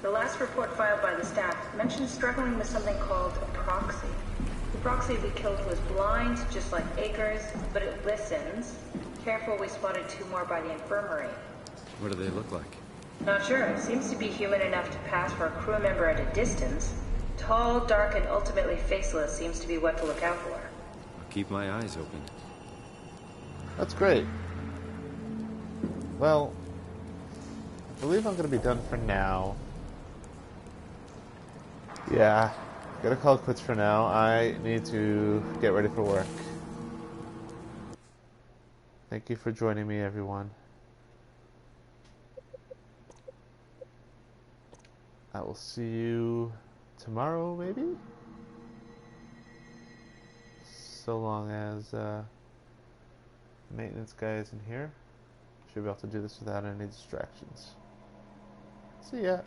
Speaker 11: the last report filed by the staff mentioned struggling with something called a proxy. The proxy we killed was blind, just like Akers, but it listens. Careful, we spotted 2 more by the infirmary.
Speaker 5: What do they look like?
Speaker 11: Not sure. It seems to be human enough to pass for a crew member at a distance. Tall, dark, and ultimately faceless seems to be what to look out for.
Speaker 5: I'll keep my eyes open.
Speaker 1: That's great. Well, I believe I'm going to be done for now. Yeah, gotta call it quits for now. I need to get ready for work. Thank you for joining me, everyone. I will see you tomorrow, maybe? So long as maintenance guy isn't here. Should be able to do this without any distractions. See ya.